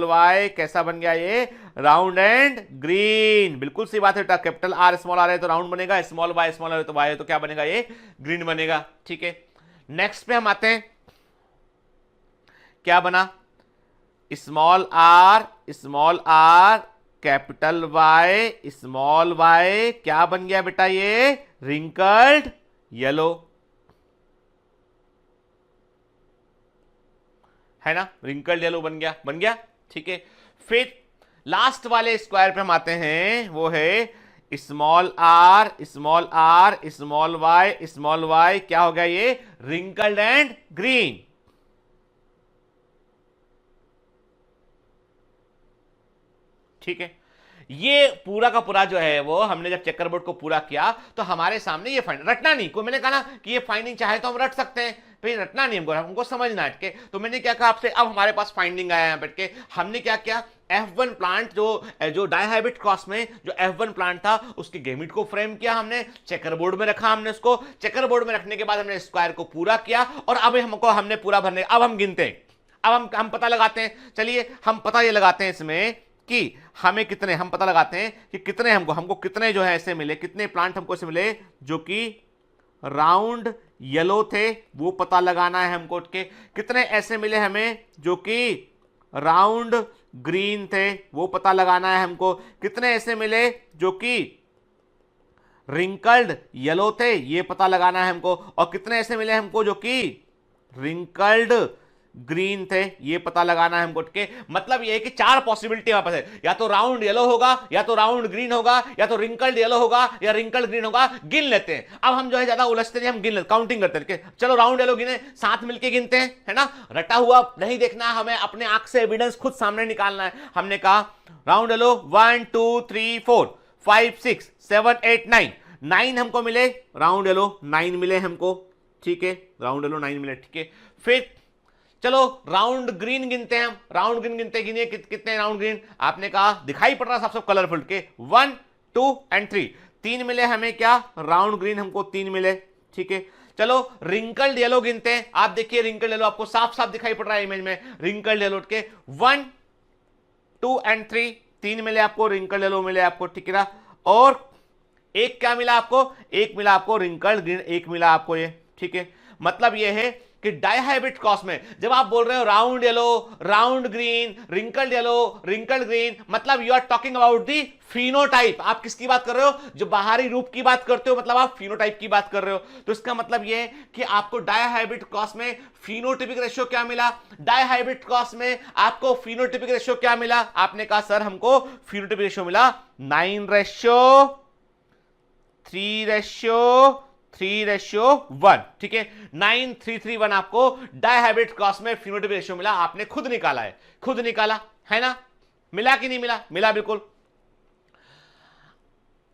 वाई कैसा बन गया ये, राउंड एंड ग्रीन। बिल्कुल सी बात है बेटा, कैपिटल आर स्मॉल आर है तो राउंड बनेगा, स्मॉल वाई है तो वाई है तो क्या बनेगा ये, ग्रीन बनेगा। ठीक है, नेक्स्ट पे हम आते हैं, क्या बना, small R capital Y small Y, क्या बन गया बेटा ये, रिंकल्ड येलो, है ना, रिंकल्ड येलो बन गया। ठीक है, फिर लास्ट वाले स्क्वायर पे हम आते हैं, वो है स्मॉल आर स्मॉल वाई, क्या हो गया ये, रिंकल्ड एंड ग्रीन। ठीक है, ये पूरा का पूरा जो है वो हमने जब चेकर बोर्ड को पूरा किया तो हमारे सामने ये फाइंडिंग, रटना नहीं, को मैंने कहा ना कि ये फाइंडिंग चाहे तो हम रट सकते हैं, फिर रटना नहीं हमको समझना है। के तो मैंने क्या कहा आपसे, अब हमारे पास फाइंडिंग आया यहाँ बैठ के, हमने क्या किया, F1 प्लांट जो डायहाइब्रिड क्रॉस में जो F1 प्लांट था उसके गेमिट को फ्रेम किया हमने, चेकर बोर्ड में रखा हमने, उसको चेकर बोर्ड में रखने के बाद हमने स्क्वायर को पूरा किया और अब हमने पूरा भरने, अब हम गिनते हैं, अब हम पता लगाते हैं। चलिए हम पता ये लगाते हैं इसमें कि हमें कितने, हम पता लगाते हैं कि कितने हमको कितने जो है ऐसे मिले, कितने प्लांट हमको ऐसे मिले जो कि राउंड येलो थे, वो पता लगाना है हमको। के कितने ऐसे मिले हमें जो कि राउंड ग्रीन थे, वो पता लगाना है हमको। कितने ऐसे मिले जो कि रिंकल्ड येलो थे, ये पता लगाना है हमको। और कितने ऐसे मिले हमको जो कि रिंकल्ड ग्रीन थे, ये पता लगाना है हमको। के मतलब ये है कि चार पॉसिबिलिटी हमारे पास है, या तो राउंड येलो होगा, या तो राउंड ग्रीन होगा, या तो रिंकल्ड येलो होगा, या रिंकल्ड ग्रीन होगा। गिन लेते हैं, अब हम जो है ज्यादा उलझते नहीं, हम गिन लेते, काउंटिंग करते हैं। चलो राउंड येलो गिने, साथ मिलके गिनते हैं, है ना, रटा हुआ नहीं देखना, हमें अपने आंख से एविडेंस खुद सामने निकालना है। हमने कहा राउंड येलो 1 2 3 4 5 6 7 8 9, 9 हमको मिले राउंड येलो, 9 मिले हमको। ठीक है, राउंड येलो 9 मिले। ठीक है, फिर चलो राउंड ग्रीन गिनते हैं हम, राउंड ग्रीन गिनते, गिनिए कितने राउंड ग्रीन, आपने कहा दिखाई पड़ रहा सब कलरफुल के 1 2 एंड 3, 3 मिले हमें, क्या राउंड ग्रीन हमको 3 मिले। ठीक है, चलो रिंकल्ड येलो गिनते हैं, आप देखिए रिंकल्ड येलो आपको साफ साफ दिखाई पड़ रहा है इमेज में, रिंकल्ड येलो के 1 2 एंड 3, 3 मिले आपको, रिंकल्ड येलो मिले आपको। ठीक है ना, और एक क्या मिला आपको, एक मिला आपको रिंकल्ड ग्रीन, एक मिला आपको ये। ठीक है, मतलब ये है कि डायहाइब्रिड क्रॉस में जब आप बोल रहे हो round yellow, round green, wrinkled yellow, wrinkled green, मतलब you are talking about the phenotype. आप किसकी बात कर रहे हो, जो बाहरी रूप की बात करते हो, मतलब आप फिनोटाइप की बात कर रहे हो। तो इसका मतलब यह है कि आपको डायहाइब्रिड क्रॉस में फिनोटाइपिक रेशियो क्या मिला, डायहाइब्रिड क्रॉस में आपको फिनोटाइपिक रेशियो क्या मिला, आपने कहा सर हमको फिनोटाइपिक रेशियो मिला 9:3:1। ठीक है, 9:3:1 आपको डायहाइब्रिड क्रॉस में फिनोटाइपिक रेशियो मिला, आपने खुद निकाला है, खुद निकाला है ना, मिला कि नहीं मिला, मिला बिल्कुल।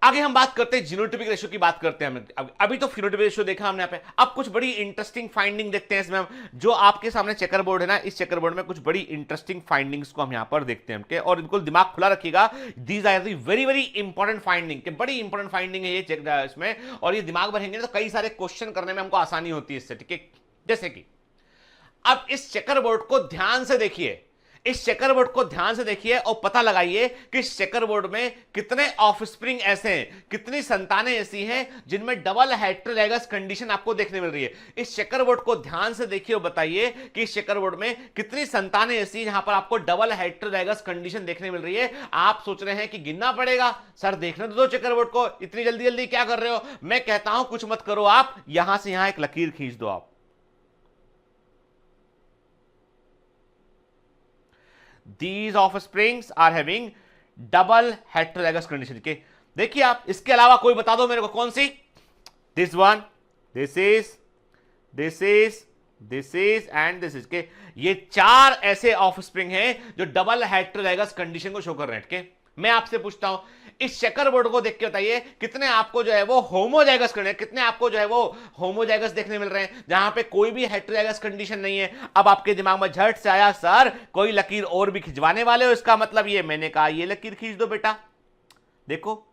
आगे हम बात करते हैं जीनोटाइपिक रेशियो की, बात करते हैं हम। अभी तो फिनोटाइपिक रेशियो देखा हमने यहाँ पे, अब कुछ बड़ी इंटरेस्टिंग फाइंडिंग देखते हैं इसमें हम, जो आपके सामने चेकर बोर्ड है ना, इस चेकर बोर्ड में कुछ बड़ी इंटरेस्टिंग फाइंडिंग्स को हम यहाँ पर देखते हैं। और बिल्कुल दिमाग खुला रखिएगा, these are the very very important finding, के बड़ी इंपॉर्टेंट फाइंडिंग है ये चेक इसमें, और ये दिमाग में रहेंगे तो कई सारे क्वेश्चन करने में हमको आसानी होती है इससे। ठीक है, जैसे कि अब इस चेकर बोर्ड को ध्यान से देखिए, इस चेकर बोर्ड को ध्यान से देखिए और पता लगाइए कि इस चेकर बोर्ड में कितने ऑफस्प्रिंग ऐसे हैं, कितनी संतानें ऐसी हैं जिनमें डबल हेटेरोजाइगस कंडीशन आपको देखने मिल रही है। इस चेकर बोर्ड को ध्यान से देखिए और बताइए कि इस चेकर बोर्ड में कितनी संतानें ऐसी हैं जहां पर आपको डबल हेटेरोजाइगस कंडीशन देखने मिल रही है। आप सोच रहे हैं कि गिनना पड़ेगा, सर देखने तो दो चेकर बोर्ड को, इतनी जल्दी जल्दी क्या कर रहे हो। मैं कहता हूं कुछ मत करो, आप यहां से यहां एक लकीर खींच दो। आप These offsprings are having double heterozygous condition के देखिए आप, इसके अलावा कोई बता दो मेरे को कौन सी, this one, this is this is and this is के ये चार ऐसे ऑफस्प्रिंग हैं जो डबल हेटेरोजाइगस कंडीशन को शो कर रहे हैं। के मैं आपसे पूछता हूं इस चेकर बोर्ड को देख के बताइए कितने आपको जो है वो होमोजाइगस करने, कितने आपको जो है वो होमोजाइगस देखने मिल रहे हैं जहां पे कोई भी हेटेरोजाइगस कंडीशन नहीं है। अब आपके दिमाग में झट से आया सर कोई लकीर और भी खिंचवाने वाले हो, इसका मतलब ये, मैंने कहा ये लकीर खींच दो बेटा, देखो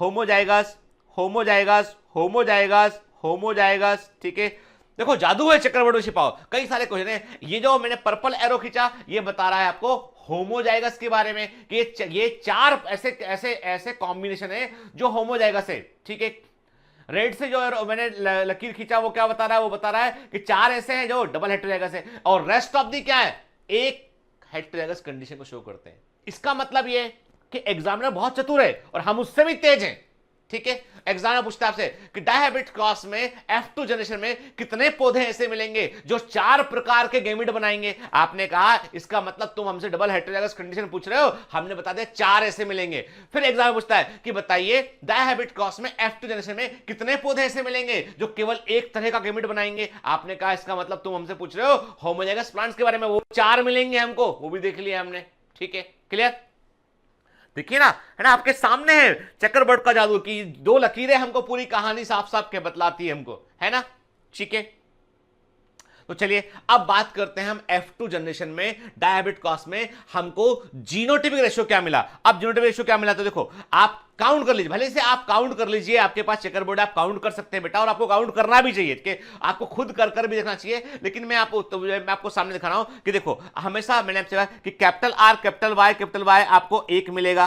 होमोजाइगस होमोजाइगस होमोजाइगस होमोजाइगस, ठीक है। देखो जादू है चक्रवृत्त में छिपाओ, कई सारे क्वेश्चन है। ये जो मैंने पर्पल एरो खींचा ये बता रहा है आपको होमोजाइगस के बारे में कि ये चार ऐसे ऐसे ऐसे कॉम्बिनेशन है जो होमोजाइगस है, ठीक है। रेड से जो मैंने लकीर खींचा वो क्या बता रहा है, वो बता रहा है कि चार ऐसे हैं जो डबल हेटेरोजाइगस है और रेस्ट ऑफ दी क्या है, एक हेटेरोजाइगस कंडीशन को शो करते हैं। इसका मतलब ये कि एग्जामिनर बहुत चतुर है और हम उससे भी तेज हैं, ठीक है। एग्जाम पूछता है आपसे कि डायहेबिट क्रॉस में F2 जनरेशन में कितने पौधे ऐसे मिलेंगे जो चार प्रकार के गैमीट बनाएंगे। आपने कहा इसका मतलब तुम हमसे डबल हेटेरोजाइगस कंडीशन पूछ रहे हो, हमने बता दिया चार ऐसे मिलेंगे। फिर एग्जाम पूछता है कि बताइए डायहेबिट क्रॉस में F2 जनरेशन में कितने पौधे ऐसे मिलेंगे जो केवल एक तरह का गैमीट बनाएंगे। आपने कहा इसका मतलब तुम हमसे पूछ रहे हो होमोजाइगस प्लांट्स के बारे में, वो चार मिलेंगे हमको, वो भी देख लिया हमने, ठीक है। क्लियर, देखिए ना, है ना, आपके सामने है चक्रबोर्ड का जादू की दो लकीरें हमको पूरी कहानी साफ साफ के बतलाती है हमको, है ना, ठीक है। तो चलिए अब बात करते हैं हम F2 जनरेशन में डायहेबिट क्रॉस में हमको जीनोटाइपिक रेशियो क्या मिला। अब जीनोटाइपिक रेशियो क्या मिला तो देखो आप काउंट कर लीजिए, भले से आप काउंट कर लीजिए, आपके पास चेकरबोर्ड आप काउंट कर सकते हैं बेटा, और आपको काउंट करना भी चाहिए कि आपको खुद कर भी देखना चाहिए। लेकिन मैं आपको सामने दिखा रहा हूं कि देखो हमेशा मैंने आपसे कहा कि कैपिटल वाई आपको एक मिलेगा,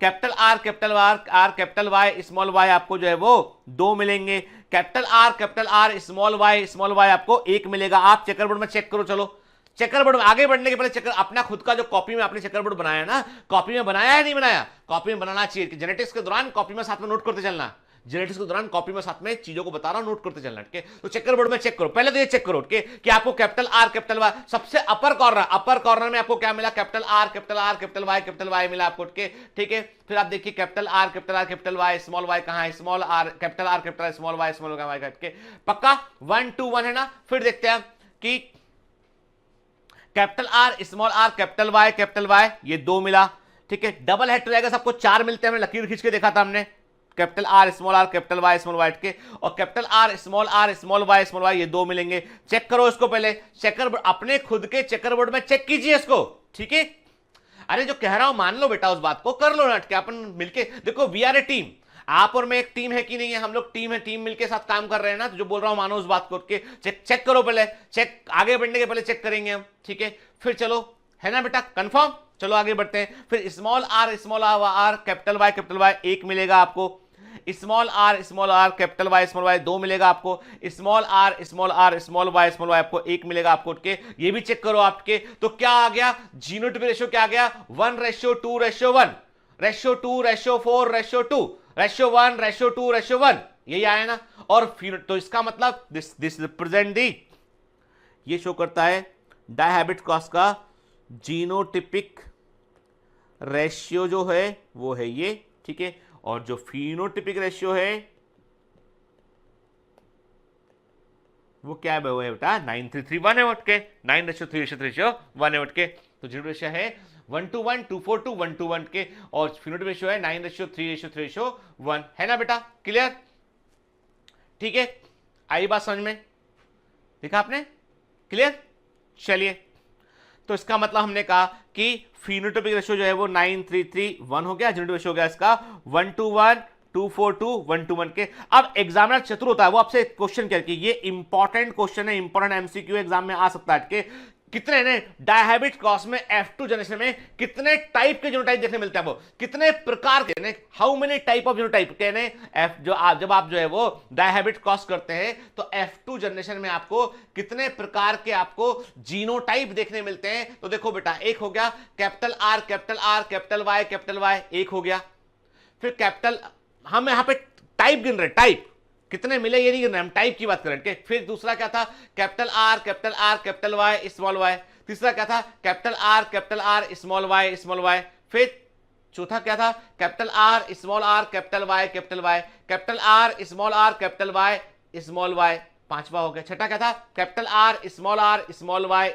capital R capital Y small Y आपको जो है वो दो मिलेंगे, कैपिटल आर स्मॉल वाई आपको एक मिलेगा। आप चेकरबोर्ड में चेक करो, चलो चेकरबोर्ड में आगे बढ़ने के पहले चेकर अपना खुद का जो कॉपी में आपने चेकरबोर्ड बनाया ना, कॉपी में बनाया है नहीं बनाया, कॉपी में बनाना चाहिए कि जेनेटिक्स के दौरान कॉपी में साथ में नोट करते चलना, जेनेटिक्स के दौरान कॉपी में साथ में चीजों को बता रहा हूं, नोट करते चलना, ठीक है। तो चेकरबोर्ड में चेक करो, पहले तो ये चेक करो कि आपको कैपिटल आर कैपिटल वाई सबसे अपर कॉर्नर में आपको क्या मिला, कैपिटल आर कैपिटल वाई मिला आपको, ठीक है। फिर आप देखिए capital R capital Y small Y कहां है, small R capital small Y पक्का 1 to 1 है ना। फिर देखते हैं कि कैपिटल आर कैपिटल वाई ये दो मिला, ठीक है। डबल हेटेरोजाइगस आपको चार मिलते हैं, हमने लकीर खींच के देखा था हमने, capital R capital Y small Y के, और कैपिटल आर स्मॉल वाई ये दो मिलेंगे। चेक करो इसको पहले, चेकरबोर्ड अपने खुद के चेकरबोर्ड में चेक कीजिए इसको, ठीक है। अरे जो कह रहा हूं मान लो बेटा, उस बात को कर लो ना, अपन मिलके देखो वी आर ए टीम, आप और मैं एक टीम है कि नहीं है, हम लोग टीम है, टीम मिलके साथ काम कर रहे हैं ना। तो जो बोल रहा हूं मानो उस बात को के चेक करो पहले, चेक आगे बढ़ने के पहले चेक करेंगे हम, ठीक है। फिर चलो है ना बेटा कंफर्म, चलो आगे बढ़ते हैं। फिर स्मॉल आर कैपिटल वाई एक मिलेगा आपको, स्मॉल आर कैपिटल वाई दो मिलेगा आपको, स्मॉल आर वाई आपको एक मिलेगा आपको, के ये भी चेक करो आपके। तो क्या आ गया जीनोटाइपिक रेशियो, क्या आ गया 1:2:1 1:4:1 यही आया ना। और फिर तो इसका मतलब दिस रिप्रेजेंट दी, ये शो करता है डायहेबिट क्रॉस का जीनोटाइपिक रेशियो जो है वो है ये, ठीक है। और जो फिनोटाइपिक रेशियो है वो क्या है बेटा 9:3:1 है के 9:3:1 है के। तो जीनोटाइपिक रेशियो है 1:1 2:4 1:1 के, और फिनोटाइपिक रेशियो है 9:3:1 है ना बेटा। क्लियर, ठीक है, आई बात समझ में, देखा आपने, क्लियर। चलिए तो इसका मतलब हमने कहा कि फिनोटाइपिक रेशियो जो है वो 9:3:1 हो गया, जीनोटाइपिक रेशियो हो गया इसका 1:1 2:4 1:1 के। अब एग्जामिनर चतुर होता है, वो आपसे क्वेश्चन करके, ये इंपॉर्टेंट क्वेश्चन है, इंपॉर्टेंट एमसीक्यू एग्जाम में आ सकता है कि कितने ने डायहेबिट क्रॉस में F2 जनरेशन में कितने टाइप के जीनोटाइप देखने मिलते हैं, वो कितने प्रकार के, how many type of genotype कहने जब आप जो है वो डायहेबिट क्रॉस करते हैं तो F2 जनरेशन में आपको कितने प्रकार के आपको जीनोटाइप देखने मिलते हैं। तो देखो बेटा, एक हो गया कैपिटल आर कैपिटल वाई एक हो गया। फिर कैपिटल, हम यहां पे टाइप गिन रहे, टाइप कितने मिले ये नहीं गिन रहे, हम टाइप की बात करें। फिर दूसरा क्या था capital R capital Y small Y. तीसरा क्या था कैपिटल आर स्मॉल वाई। फिर चौथा क्या था capital R capital Y capital R small Y small Y. पांचवा हो गया। छठा क्या था? कैपिटल आर स्मॉल वाई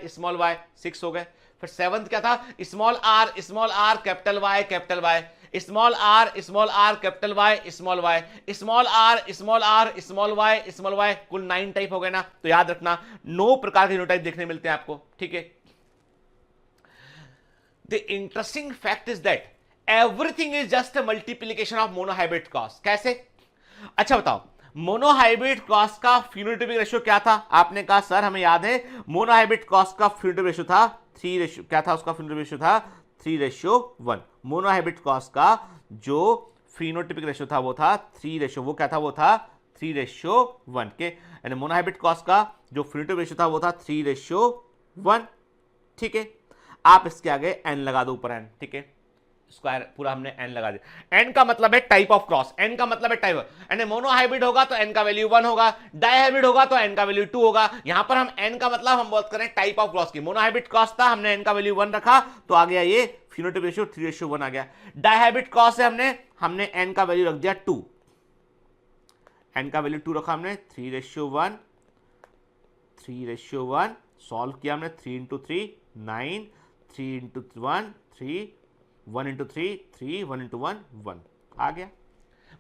6 हो गए। फिर सेवंथ क्या था? Small R capital Y small R capital Y small Y कुल 9 टाइप हो गए ना। तो याद रखना 9 प्रकार के यूनिटाइप देखने मिलते हैं आपको, ठीक है। The interesting fact is that everything is just a multiplication of monohybrid cross. कैसे? अच्छा बताओ, मोनोहाइब्रिड क्रॉस का फिनोटाइपिक रेशियो क्या था? आपने कहा सर हमें याद है मोनोहाइब्रिड क्रॉस का फिनोटाइपिक रेशियो था 3 रेशियो, क्या था उसका फिनोटाइपिक रेशियो था 3:1। मोनोहाइब्रिड क्रॉस का जो फिनोटाइपिक रेशियो था वो था 3 रेशियो, वो क्या था? वो था 3:1 के। यानी मोनोहाइब्रिड क्रॉस का जो फिनोटाइपिक रेशियो था वो था 3:1, ठीक है। आप इसके आगे n लगा दो ऊपर n, ठीक है। स्क्वायर पूरा हमने n लगा दिया। n का मतलब है टाइप ऑफ क्रॉस, n का मतलब है टाइप। यानी मोनोहाइब्रिड होगा तो n का वैल्यू 1 होगा, डाइहाइब्रिड होगा तो n का वैल्यू 2 होगा। यहां पर हम n का मतलब हम बात करें टाइप ऑफ क्रॉस की। मोनोहाइब्रिड क्रॉस था, हमने n का वैल्यू 1 रखा तो आ गया ये फिनोटाइपिक रेशियो 3:1 आ गया। डाइहाइब्रिड क्रॉस से हमने n का वैल्यू रख दिया 2, n का वैल्यू 2 रखा हमने 3:1 सॉल्व किया हमने 3 × 3 9 3 × 1 3 1 × 3 3 1 × 1 1 आ गया।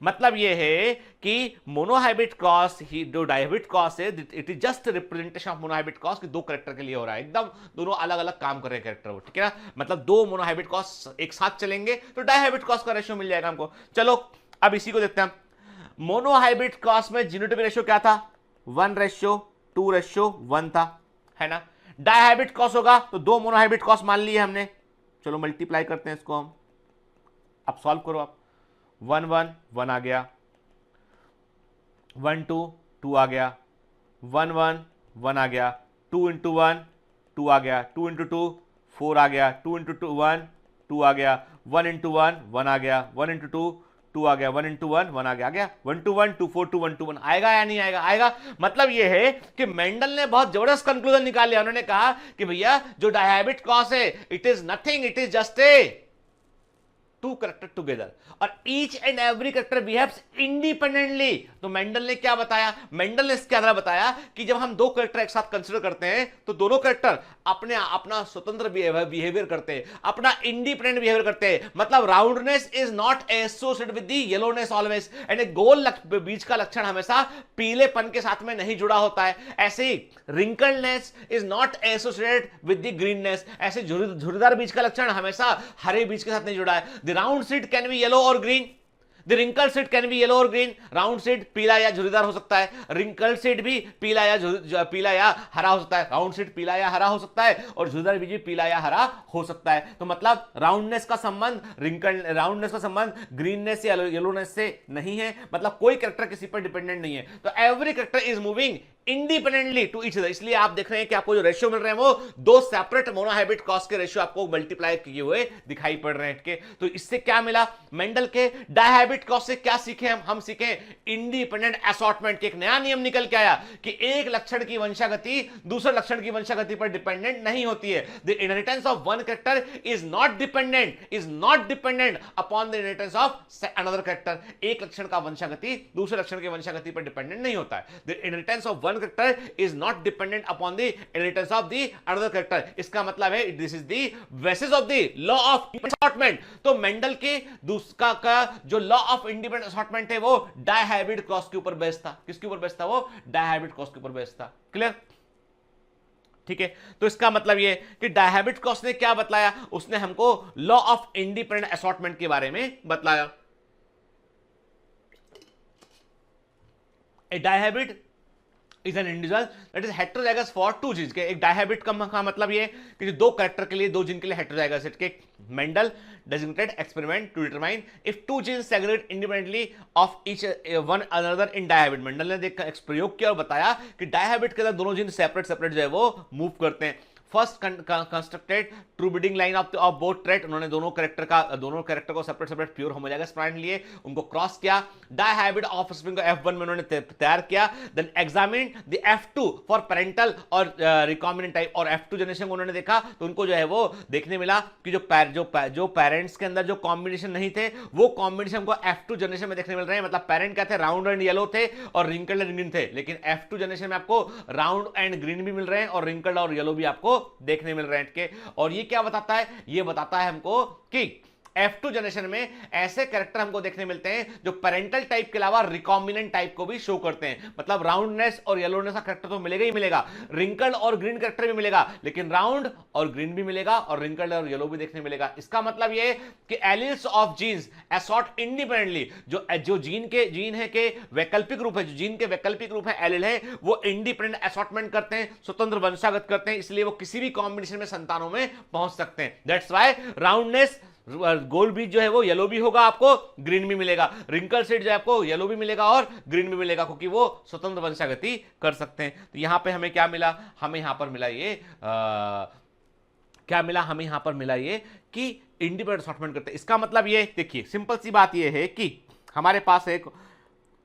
मतलब यह है कि मोनोहाइब्रिड क्रॉस ही जो डाइहाइब्रिड क्रॉस है it is just representation of monohybrid cross कि दो कैरेक्टर के लिए हो रहा है, एकदम दोनों अलग अलग काम कर रहे हैं कैरेक्टर वो, ठीक है ना। मतलब दो मोनोहाइब्रिड क्रॉस एक साथ चलेंगे तो डाइहाइब्रिड क्रॉस का रेशियो मिल जाएगा हमको। चलो अब इसी को देखते हैं। मोनोहाइब्रिड क्रॉस में जीनोटाइपिक रेशियो क्या था? 1:2:1 था, है ना। डाइहाइब्रिड क्रॉस होगा तो दो मोनोहाइब्रिड क्रॉस मान लिए हमने। चलो मल्टीप्लाई करते हैं इसको हम। अब सॉल्व करो आप। 1 1 1 आ गया, 1 2 2 आ गया, 1 1 1 आ गया, 2 × 1 2 आ गया, 2 × 2 4 आ गया, 2 × 2 1 2 आ गया, 1 × 1 1 आ गया, 1 × 2 2 आ गया, 1 × 1 1 आ गया 1 2 1 2 4 2 1 2 1 आएगा या नहीं आएगा? आएगा। मतलब यह है कि मेंडल ने बहुत जबरदस्त कंक्लूजन निकाल लिया। उन्होंने कहा कि भैया जो डाइहाइब्रिड क्रॉस है it is nothing, it is just a two character together और each and every character behaves independently. तो मेंडल ने क्या बताया? मेंडल ने इसके आधार बताया कि जब हम दो कैरेक्टर एक साथ कंसीडर करते हैं तो दोनों कैरेक्टर अपना स्वतंत्र बिहेवियर करते हैं, अपना इंडिपेंडेंट बिहेवियर करते हैं। मतलब roundness is not associated with the yellowness always. यानी गोल बीज का लक्षण हमेशा पीलेपन के साथ में नहीं जुड़ा होता है। ऐसे ही wrinkleness is not associated with the greenness. ऐसे झुर्रीदार बीज का लक्षण हमेशा हरे बीज के साथ नहीं जुड़ा है। The round seed can be yellow or green. The wrinkled seed can be yellow or green. Round seed पीला या झुर्रीदार हो सकता है, wrinkled seed भी पीला या हरा हो सकता है, राउंड सीड पीला या हरा हो सकता है और झुर्रीदार बीज भी पीला या हरा हो सकता है। तो मतलब राउंडनेस का संबंध राउंडनेस का संबंध ग्रीननेस या येलोनेस से नहीं है। मतलब कोई कैरेक्टर किसी पर डिपेंडेंट नहीं है। तो every character is moving independently to each other. इसलिए आप देख रहे हैं कि आपको जो रेशियो मिल रहे हैं वो दो सेपरेट मोनोहाइब्रिड क्रॉस के रेशियो आपको मल्टीप्लाई किए हुए दिखाई पड़ रहे हैं। तो इससे क्या मिला? मेंडल के डाइहाइब्रिड क्रॉस से क्या सीखे हम सीखे इंडिपेंडेंट असॉर्टमेंट के एक नया नियम निकल के आया कि एक लक्षण की वंशागति दूसरे लक्षण की वंशागति पर डिपेंडेंट नहीं होती है। The inheritance of one character is not dependent upon the inheritance of another character. एक लक्षण का वंशागति दूसरे लक्षण की वंशागति पर डिपेंडेंट नहीं होता है। The inheritance of one character is not dependent upon the inheritance of the another character। इसका मतलब है this is the basis of the law of assortment। तो मेंडल के दूसरा का जो लॉ ऑफ इंडिपेंडेंट असॉर्टमेंट है वो डाइहाइब्रिड क्रॉस के ऊपर बेस्ड था। किसके ऊपर बेस्ड था? वो डाइहाइब्रिड क्रॉस के ऊपर बेस्ड था। क्लियर? ठीक है। तो इसका मतलब ये कि डाइहाइब्रिड क्रॉस ने क्या बतलाया? उसने हमको लॉ ऑफ इंडिपेंडेंट असॉर्टमेंट के बारे में बतलाया। ए dihybrid is an individual that is heterozygous for two genes। के एक डाइहाइब्रिड का मतलब ये कि जो दो कैरेक्टर के लिए दो जीन के लिए हेटेरोजाइगस है। के Mendel designated experiment to determine if two genes segregate independently of each one another in dihybrid। Mendel ने प्रयोग किया और बताया कि डाइहाइब्रिड के अंदर दोनों जीन सेपरेट जो है वो मूव करते हैं। First constructed true breeding line of both trait, उन्होंने दोनों कैरेक्टर को सेपरेट प्योर होमोजाइगस प्लांट लिए, उनको क्रॉस किया, डायहाइब्रिड ऑफस्प्रिंग को F1 में उन्होंने तैयार किया, then examine the F2 for parental और रिकॉम्बिनेंट टाइप, और F2 जनरेशन को उन्होंने देखा तो उनको जो है वो देखने मिला कि जो पेरेंट्स के अंदर जो कॉम्बिनेशन नहीं थे वो कॉम्बिनेशन हमको F2 जनरेशन में देखने मिल रहे हैं। मतलब पेरेंट क्या थे, राउंड एंड येलो थे और रिंकल्ड एंड ग्रीन थे, लेकिन F2 जनरेशन में आपको राउंड एंड ग्रीन भी मिल रहे हैं और रिंकल्ड और येलो भी आपको देखने मिल रहे हैं। और ये क्या बताता है, ये बताता है हमको कि F2 जनरेशन में ऐसे कैरेक्टर हमको देखने मिलते हैं जो पेरेंटल टाइप के अलावा रिकॉम्बिनेंट टाइप को भी शो करते हैं। मतलब राउंडनेस और येलोनेस का कैरेक्टर तो मिलेगा ही मिलेगा, रिंकल्ड और ग्रीन कैरेक्टर भी मिलेगा, लेकिन राउंड और ग्रीन भी मिलेगा और रिंकल्ड और येलो भी देखने मिलेगा। इसका मतलब ये कि alleles of genes assort independently, जो जीन है के वैकल्पिक रूप है, जो जीन के वैकल्पिक रूप है एलील है, वो इंडिपेंडेंट असॉर्टमेंट करते हैं, स्वतंत्र वंशागत करते हैं, इसलिए वो किसी भी कॉम्बिनेशन में संतानों में पहुंच सकते हैं। दैट्स व्हाई राउंडनेस गोल बीज जो है वो येलो भी होगा, आपको ग्रीन भी मिलेगा, रिंकल सीड जो है आपको येलो भी मिलेगा और ग्रीन भी मिलेगा, क्योंकि वो स्वतंत्र वंशागति कर सकते हैं। तो यहां पे हमें क्या मिला, हमें यहां पर मिला ये क्या मिला, हमें यहां पर मिला ये कि इंडिपेंडेंट असॉर्टमेंट करते हैं। इसका मतलब ये देखिए, सिंपल सी बात ये है कि हमारे पास एक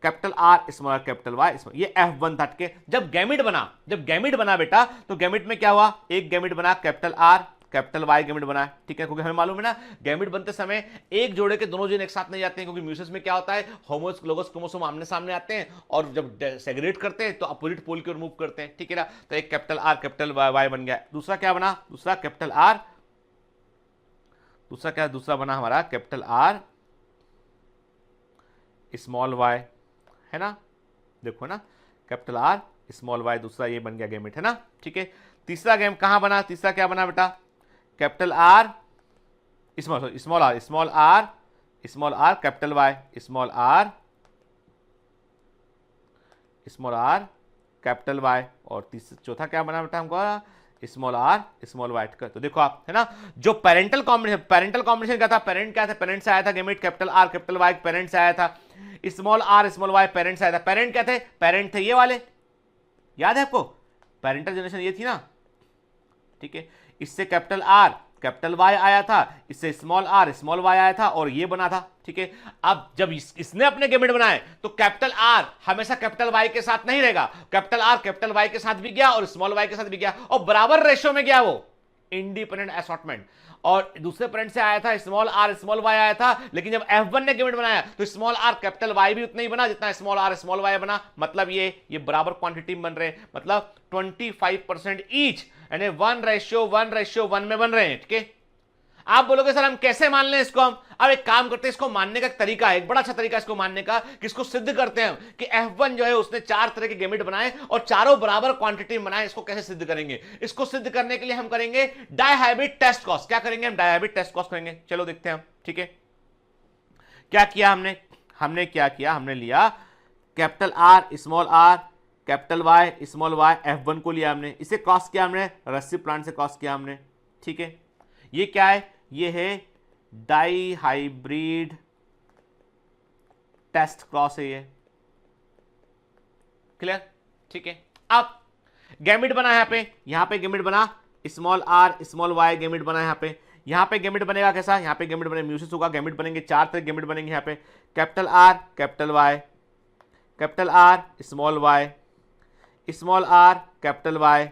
capital R small capital Y, ये F1 था के जब गैमिट बना बेटा, तो गैमिट में क्या हुआ, एक गैमिट बना capital R capital Y gamete बना है, ठीक है, क्योंकि हमें मालूम है ना गैमिट बनते समय एक जोड़े के दोनों जीन एक साथ नहीं जाते हैं, क्योंकि म्यूसिस में क्या होता है, होमोस लोगस क्रोमोसोम आमने सामने आते हैं और जब सेग्रेगेट करते हैं तो अपोजिट पोल की ओर मूव करते हैं, ठीक है ना। तो एक कैपिटल आर कैपिटल वाई बन गया, दूसरा क्या बना, दूसरा कैपिटल आर, दूसरा बना हमारा कैपिटल आर स्मॉल वाई, है ना, देखो ना, कैपिटल आर स्मॉल वाई, दूसरा ये बन गया गैमेट, है ना, ठीक है। तीसरा गेम कहां बना, तीसरा क्या बना बेटा, capital R small R capital Y, small R capital Y, और चौथा क्या बना बेटा हमको, स्मॉल आर स्मॉल वाई। तो देखो आप, है ना, जो पेरेंटल कॉम्बिनेशन क्या था, पेरेंट से आया था gamete, capital R capital Y parent से आया था, small R small Y parent से आया था। पेरेंट क्या थे, पेरेंट थे ये वाले, याद है आपको, पेरेंटल जनरेशन ये थी ना, ठीक है। इससे कैपिटल आर कैपिटल वाई आया था, इससे स्मॉल आर स्मॉल वाई आया था और ये बना था, ठीक है। अब जब इसने अपने गैमेट बनाए तो कैपिटल आर हमेशा कैपिटल वाई के साथ नहीं रहेगा, कैपिटल आर कैपिटल वाई के साथ भी गया और स्मॉल वाई के साथ भी गया और बराबर रेशियो में गया, वो इंडिपेंडेंट असॉर्टमेंट। और दूसरे पेरेंट से आया था स्मॉल आर स्मॉल वाई आया था, लेकिन जब F1 ने गैमेट बनाया तो स्मॉल आर कैपिटल वाई भी उतना ही बना जितना स्मॉल आर स्मॉल वाई बना। मतलब ये बराबर क्वांटिटी में बन रहे हैं, मतलब 25% ईच, यानी 1:1 में बन रहे हैं, ठीक है। आप बोलोगे सर हम कैसे मान लें इसको, हम अब एक काम करते हैं, इसको मानने का तरीका है, एक बड़ा अच्छा तरीका इसको मानने का, कि इसको सिद्ध करते हैं कि F1 जो है उसने 4 तरह के गैमेट बनाए और चारों बराबर क्वांटिटी में बनाए। इसको कैसे सिद्ध करेंगे, इसको सिद्ध करने के लिए हम करेंगे डायहाइब्रिड टेस्ट कॉस्ट। क्या करेंगे हम, डायहाइब्रिड टेस्ट कॉस्ट करेंगे। चलो देखते हैं हम, ठीक है। क्या किया हमने क्या किया, हमने लिया capital R small R capital Y small Y, F1 को लिया हमने, इसे क्रॉस किया हमने, रस्सी प्लांट से क्रॉस किया हमने, ठीक है। ये क्या है, ये है डाइहाइब्रिड टेस्ट क्रॉस है ये, क्लियर, ठीक है। अब गैमेट बना यहां पे गैमेट बना small R small Y gamete बना यहां पे गैमेट बनेगा कैसा, यहां पे गैमेट बने म्यूसिस होगा, गैमेट बनेंगे 4 तरह गैमेट बनेंगे यहां पे, capital R capital Y capital R small Y small R capital Y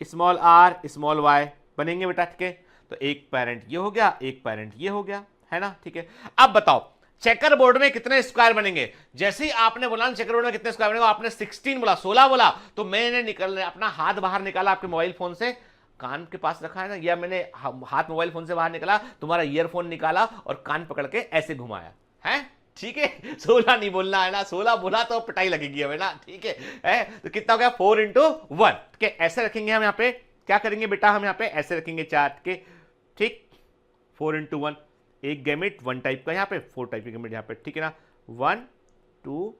small R small Y बनेंगे बेटा, ठीक है। तो एक पेरेंट ये हो गया, एक पेरेंट ये हो गया, है ना, ठीक है। अब बताओ चेकर बोर्ड में कितने स्क्वायर बनेंगे, जैसे ही आपने बोला चेकर बोर्ड में कितने स्क्वायर बनेंगे, आपने 16 बोला, 16 बोला, तो मैंने अपना हाथ बाहर निकाला आपके मोबाइल फोन से, कान के पास रखा है ना, या मैंने हाथ मोबाइल फोन से बाहर निकाला, तुम्हारा ईयरफोन निकाला और कान पकड़ के ऐसे घुमाया है, ठीक है। 16 नहीं बोलना है ना, 16 बोला तो पिटाई लगेगी हमें ना, ठीक है। तो कितना हो गया 4 × 1, ठीक है। ऐसे रखेंगे हम यहाँ पे, क्या करेंगे बेटा, हम यहाँ पे ऐसे रखेंगे 4 के, ठीक, 4 × 1, एक गैमेट 1 टाइप का यहाँ पे, 4 टाइप के गैमेट यहाँ पे, ठीक है ना, 1 2।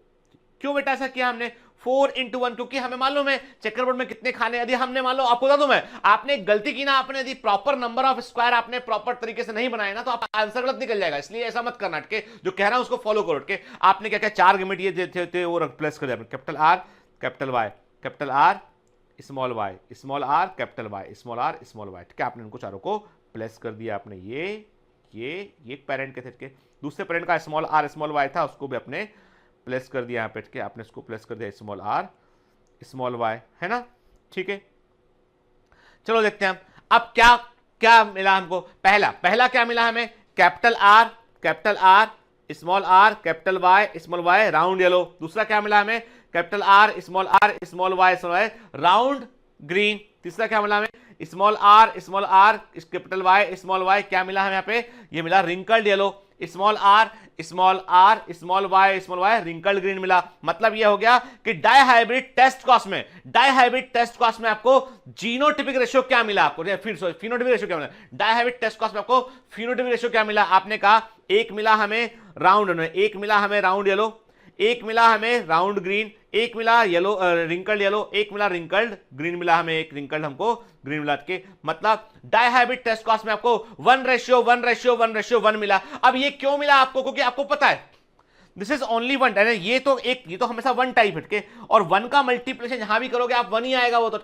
क्यों बेटा ऐसा किया हमने 4 × 1, क्योंकि हमें मालूम है चेकरबोर्ड में कितने खाने, यदि हमने मान लो, आपको बता दूं मैं, आपने गलती की ना, आपने यदि प्रॉपर नंबर ऑफ स्क्वायर आपने प्रॉपर तरीके से नहीं बनाया ना, तो आप आंसर गलत निकल जाएगा। इसलिए ऐसा मत करना, के जो कह रहा है उसको फॉलो करो, के आपने क्या क्या 4 गैमेट ये थे वो प्लस कर दिया, capital R capital Y capital R small Y, small R capital Y, small R small Y. ठीक है, आपने उनको चारों को प्लेस कर दिया आपने, ये एक पेरेंट के थे, ठीक है। दूसरे पेरेंट का स्मॉल आर स्मॉल वाई था, उसको भी आपने प्लेस कर दिया यहाँ पे, ठीक है। आपने इसको प्लेस कर दिया स्मॉल आर स्मॉल वाई, है ना, ठीक है। चलो देखते हैं अब क्या क्या मिला हमको। पहला क्या मिला हमें, capital R small R capital Y round yellow. दूसरा क्या मिला हमें, capital R small Y round green. तीसरा क्या मिला हमें, small R capital Y small Y, क्या मिला हमें यहाँ पे, ये मिला wrinkled yellow. Small R small Y wrinkled green मिला। मतलब ये हो गया कि डाइहाइब्रिड टेस्ट कॉस्ट में आपको जीनोटिपिक रेशियो क्या मिला, आपको फिर फिनोटिपिक रेशियो क्या मिला, डाइहाइब्रिड टेस्ट कॉस्ट में आपको फिनोटिपिक रेशियो क्या मिला। आपने कहा एक मिला हमें राउंड, एक मिला हमें राउंड येलो, एक मिला हमें राउंड ग्रीन, एक मिला येलो रिंकल्ड येलो, एक मिला रिंकल्ड ग्रीन मिला हमें, एक रिंकल्ड हमको ग्रीन मिला के। मतलब डाइहाइब्रिड टेस्ट कॉस्ट में आपको 1:1:1:1 मिला। अब ये क्यों मिला आपको, क्योंकि आपको पता है दिस इज ओनली वन, ये तो हमेशा वन टाइप है, और वन का मल्टीप्लिकेशन जहां भी करोगे आप वन ही आएगा वो, तो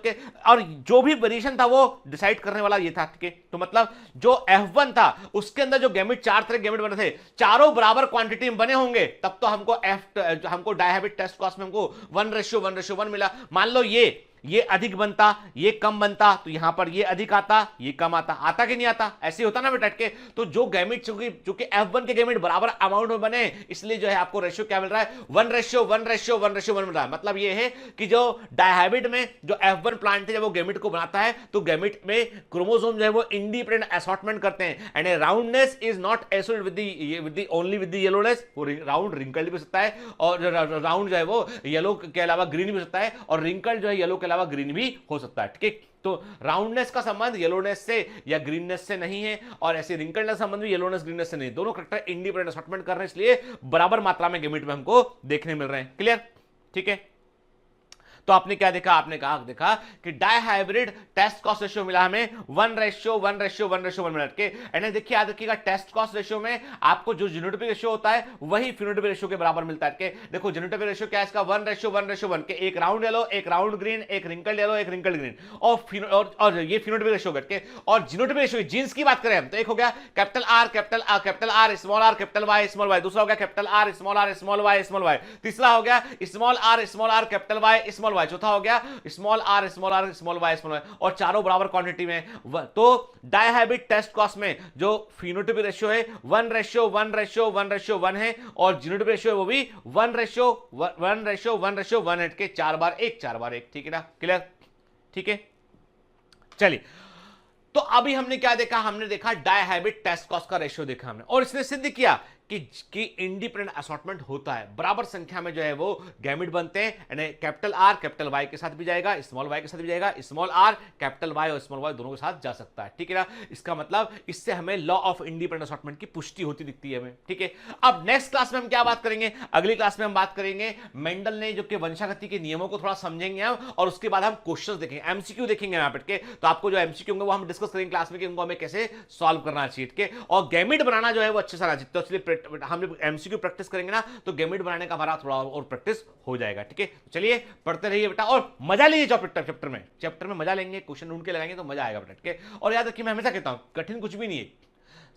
और जो भी वेरिएशन था वो डिसाइड करने वाला ये था, ठीक है। तो मतलब जो F1 था उसके अंदर जो गैमेट, 4 तरह गैमेट बने थे, चारों बराबर क्वांटिटी में बने होंगे, तब तो हमको डाइहाइब्रिड टेस्ट कॉस्ट में हमको 1:1:1 मिला। मान लो ये अधिक बनता, ये कम बनता, तो यहां पर ये अधिक आता, ये कम आता कि नहीं आता, ऐसे होता ना बेटा के। तो जो गैमेट चूंकि F1 के गैमेट बराबर अमाउंट में बने, इसलिए जो है आपको रेशियो क्या मिल रहा है, 1:1:1 मिल रहा है। मतलब ये है कि जो डाइहाइब्रिड में जो F1 प्लांट है जब वो गैमेट को बनाता है तो गैमेट में क्रोमोसोम जो है वो इंडिपेंडेंट असॉर्टमेंट करते हैं, and roundness is not associated with the yellowness. वो राउंड रिंकल्ड भी हो सकता है, और राउंड जो है वो येलो के अलावा ग्रीन भी हो सकता है, और रिंकल्ड जो है येलो के अलावा ग्रीन भी हो सकता है, ठीक है। तो राउंडनेस का संबंध येलोनेस से या ग्रीननेस से नहीं है, और ऐसे रिंकल्डनेस संबंध भी येलोनेस ग्रीननेस से नहीं। दोनों करेक्टर इंडिपेंडेंट असॉर्टमेंट कर रहे हैं, इसलिए बराबर मात्रा में गैमेट में हमको देखने मिल रहे हैं। क्लियर, ठीक है। तो आपने क्या देखा, आपने कहा देखा कि डाइहाइब्रिड टेस्ट कॉस्ट रेशियो मिला हमें 1:1:1 मिला के। एंड देखिए याद रखिएगा, टेस्ट कॉस्ट रेशियो में आपको जो जीनोटाइपिक रेशियो होता है वही फिनोटाइपिक रेशियो के बराबर मिलता है। देखो जीनोटाइपिक रेशियो क्या है इसका, 1:1:1 के, एक राउंड येलो, एक राउंड ग्रीन, एक रिंकल्ड येलो, एक रिंकल्ड ग्रीन, और ये फिनोटाइपिक रेशियो करके। और जीनोटाइपिक रेशियो जीन्स की बात करें तो एक हो गया capital R small R capital Y, दूसरा हो गया कैपिटल आर स्मॉल वाई, तीसरा हो गया small R capital Y small Y, चौथा हो गया स्मॉल आर स्मॉल वाई, और चारों बराबर क्वांटिटी में। तो डाइहाइब्रिड टेस्ट कॉस्ट में जो फिनोटाइपिक रेशियो है 1:1:1 है, और जीनोटाइपिक रेशियो है वो भी 1:1:1 के 4 बार 1, ठीक है ना। क्लियर, ठीक है। चलिए, तो अभी हमने क्या देखा, हमने देखा डाइहाइब्रिड टेस्ट कॉस्ट का रेशियो देखा हमने, और इसने सिद्ध किया कि इंडिपेंडेंट असॉर्टमेंट होता है, बराबर संख्या में जो है वो गैमेट बनते हैं। कैपिटल आर कैपिटल वाई के साथ भी जाएगा, स्मॉल वाई के साथ भी जाएगा, स्मॉल आर कैपिटल वाई और स्मॉल वाई दोनों के साथ जा सकता है, ठीक है ना। इसका मतलब इससे हमें लॉ ऑफ इंडिपेंडेंट असॉर्टमेंट की पुष्टि होती दिखती है हमें, ठीक है। अब नेक्स्ट क्लास में हम क्या बात करेंगे, अगली क्लास में हम बात करेंगे मेंडल ने जो कि वंशागति के नियमों को थोड़ा समझेंगे हम, और उसके बाद हम क्वेश्चन देखेंगे, एमसीक्यू देखेंगे यहाँ पे। तो आपको जो एमसीक्यू होंगे वो हम डिस्कस करेंगे क्लास में कि उनको हमें कैसे सॉल्व करना चाहिए, ठीक है। और गैमेट बनाना जो है वो अच्छे से आना चाहिए, तो इसलिए हम एमसीक्यू प्रैक्टिस करेंगे ना तो गैमेट बनाने का हमारा थोड़ा और प्रैक्टिस हो जाएगा, ठीक है। चलिए पढ़ते रहिए बेटा, और मजा लीजिए चैप्टर में मजा लेंगे, क्वेश्चन ढूंढ के लगाएंगे तो मजा आएगा बेटा, ठीक है। और याद रखिए, मैं हमेशा कहता हूं कठिन कुछ भी नहीं है,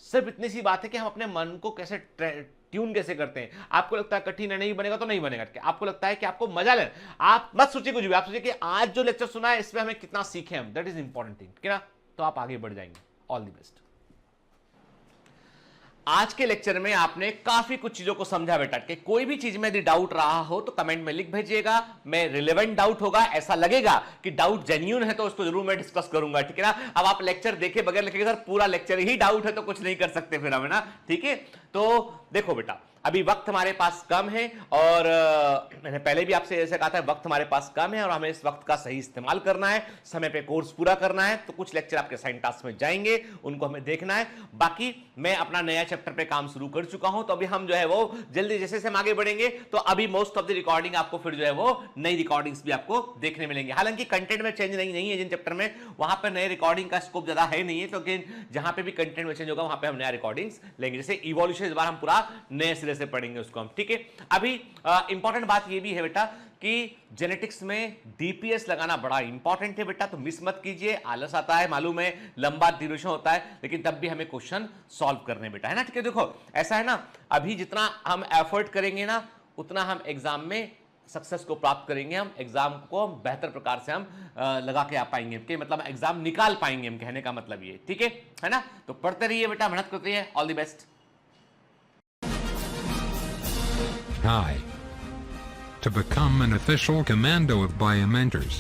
सिर्फ इतनी सी बात है कि हम अपने मन को कैसे ट्यून कैसे करते हैं। आपको लगता है कठिन है, नहीं बनेगा तो नहीं बनेगा, आपको लगता है कि आपको मजा लेना, आप मत सोचिए कुछ भी, आप सोचिए कि आज जो लेक्चर सुना है इसमें हमें कितना सीखे हम, दैट इज इंपॉर्टेंट थिंग, ठीक है ना। तो आप आगे बढ़ जाएंगे। All the best. आज के लेक्चर में आपने काफी कुछ चीजों को समझा बेटा, कि कोई भी चीज में यदि डाउट रहा हो तो कमेंट में लिख भेजिएगा, मैं रिलेवेंट डाउट होगा, ऐसा लगेगा कि डाउट जेन्युइन है तो उसको जरूर मैं डिस्कस करूंगा, ठीक है ना। अब आप लेक्चर देखे बगैर लिखेंगे सर पूरा लेक्चर ही डाउट है तो कुछ नहीं कर सकते फिर हमें ना, ठीक है। तो देखो बेटा, अभी वक्त हमारे पास कम है, और मैंने पहले भी आपसे ऐसे कहा था वक्त हमारे पास कम है और हमें इस वक्त का सही इस्तेमाल करना है, समय पे कोर्स पूरा करना है। तो कुछ लेक्चर आपके साइन टास्क में जाएंगे, उनको हमें देखना है। बाकी मैं अपना नया चैप्टर पे काम शुरू कर चुका हूं, तो अभी हम जो है वो जल्दी जैसे हम आगे बढ़ेंगे तो अभी मोस्ट ऑफ द रिकॉर्डिंग आपको फिर जो है वो नई रिकॉर्डिंग्स भी आपको देखने मिलेंगे। हालांकि कंटेंट में चेंज नहीं है, जिन चैप्टर में वहां पर नए रिकॉर्डिंग का स्कोप ज्यादा है नहीं है, तो जहां पे भी कंटेंट में चेंज होगा वहां पे हम नया रिकॉर्डिंग्स लेंगे। जैसे इवोल्यूशन इस बार हम पूरा नए सिरे से पढ़ेंगे उसको हम, ठीक है। अभी इंपॉर्टेंट बात ये भी है बेटा कि जेनेटिक्स में डीपीएस लगाना बड़ा इंपॉर्टेंट है बेटा, तो मिस मत कीजिए। आलस आता है मालूम है, लंबा ड्यूरेशन होता है, लेकिन तब भी हमें क्वेश्चन सॉल्व करने बेटा, है ना, ठीक है। देखो ऐसा है ना, अभी जितना हम एफर्ट करेंगे ना उतना हम एग्जाम में सक्सेस को प्राप्त करेंगे, हम एग्जाम को बेहतर प्रकार से हम लगा के आ पाएंगे, कि मतलब एग्जाम निकाल पाएंगे हम, कहने का मतलब ये, ठीक है ना। तो पढ़ते रहिए बेटा, मेहनत करते रहिए, all the best. Hi. To become an official commando of Biomentors,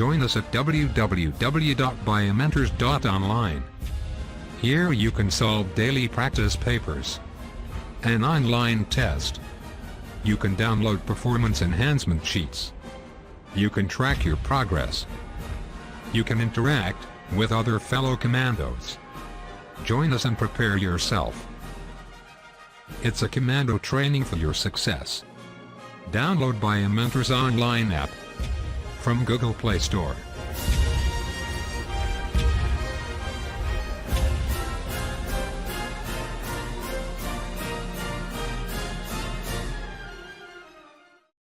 join us at www.biomentors.online. Here you can solve daily practice papers, an online test. You can download performance enhancement sheets. You can track your progress. You can interact with other fellow commandos. Join us and prepare yourself. It's a commando training for your success. Download Biomentors online app from Google Play Store.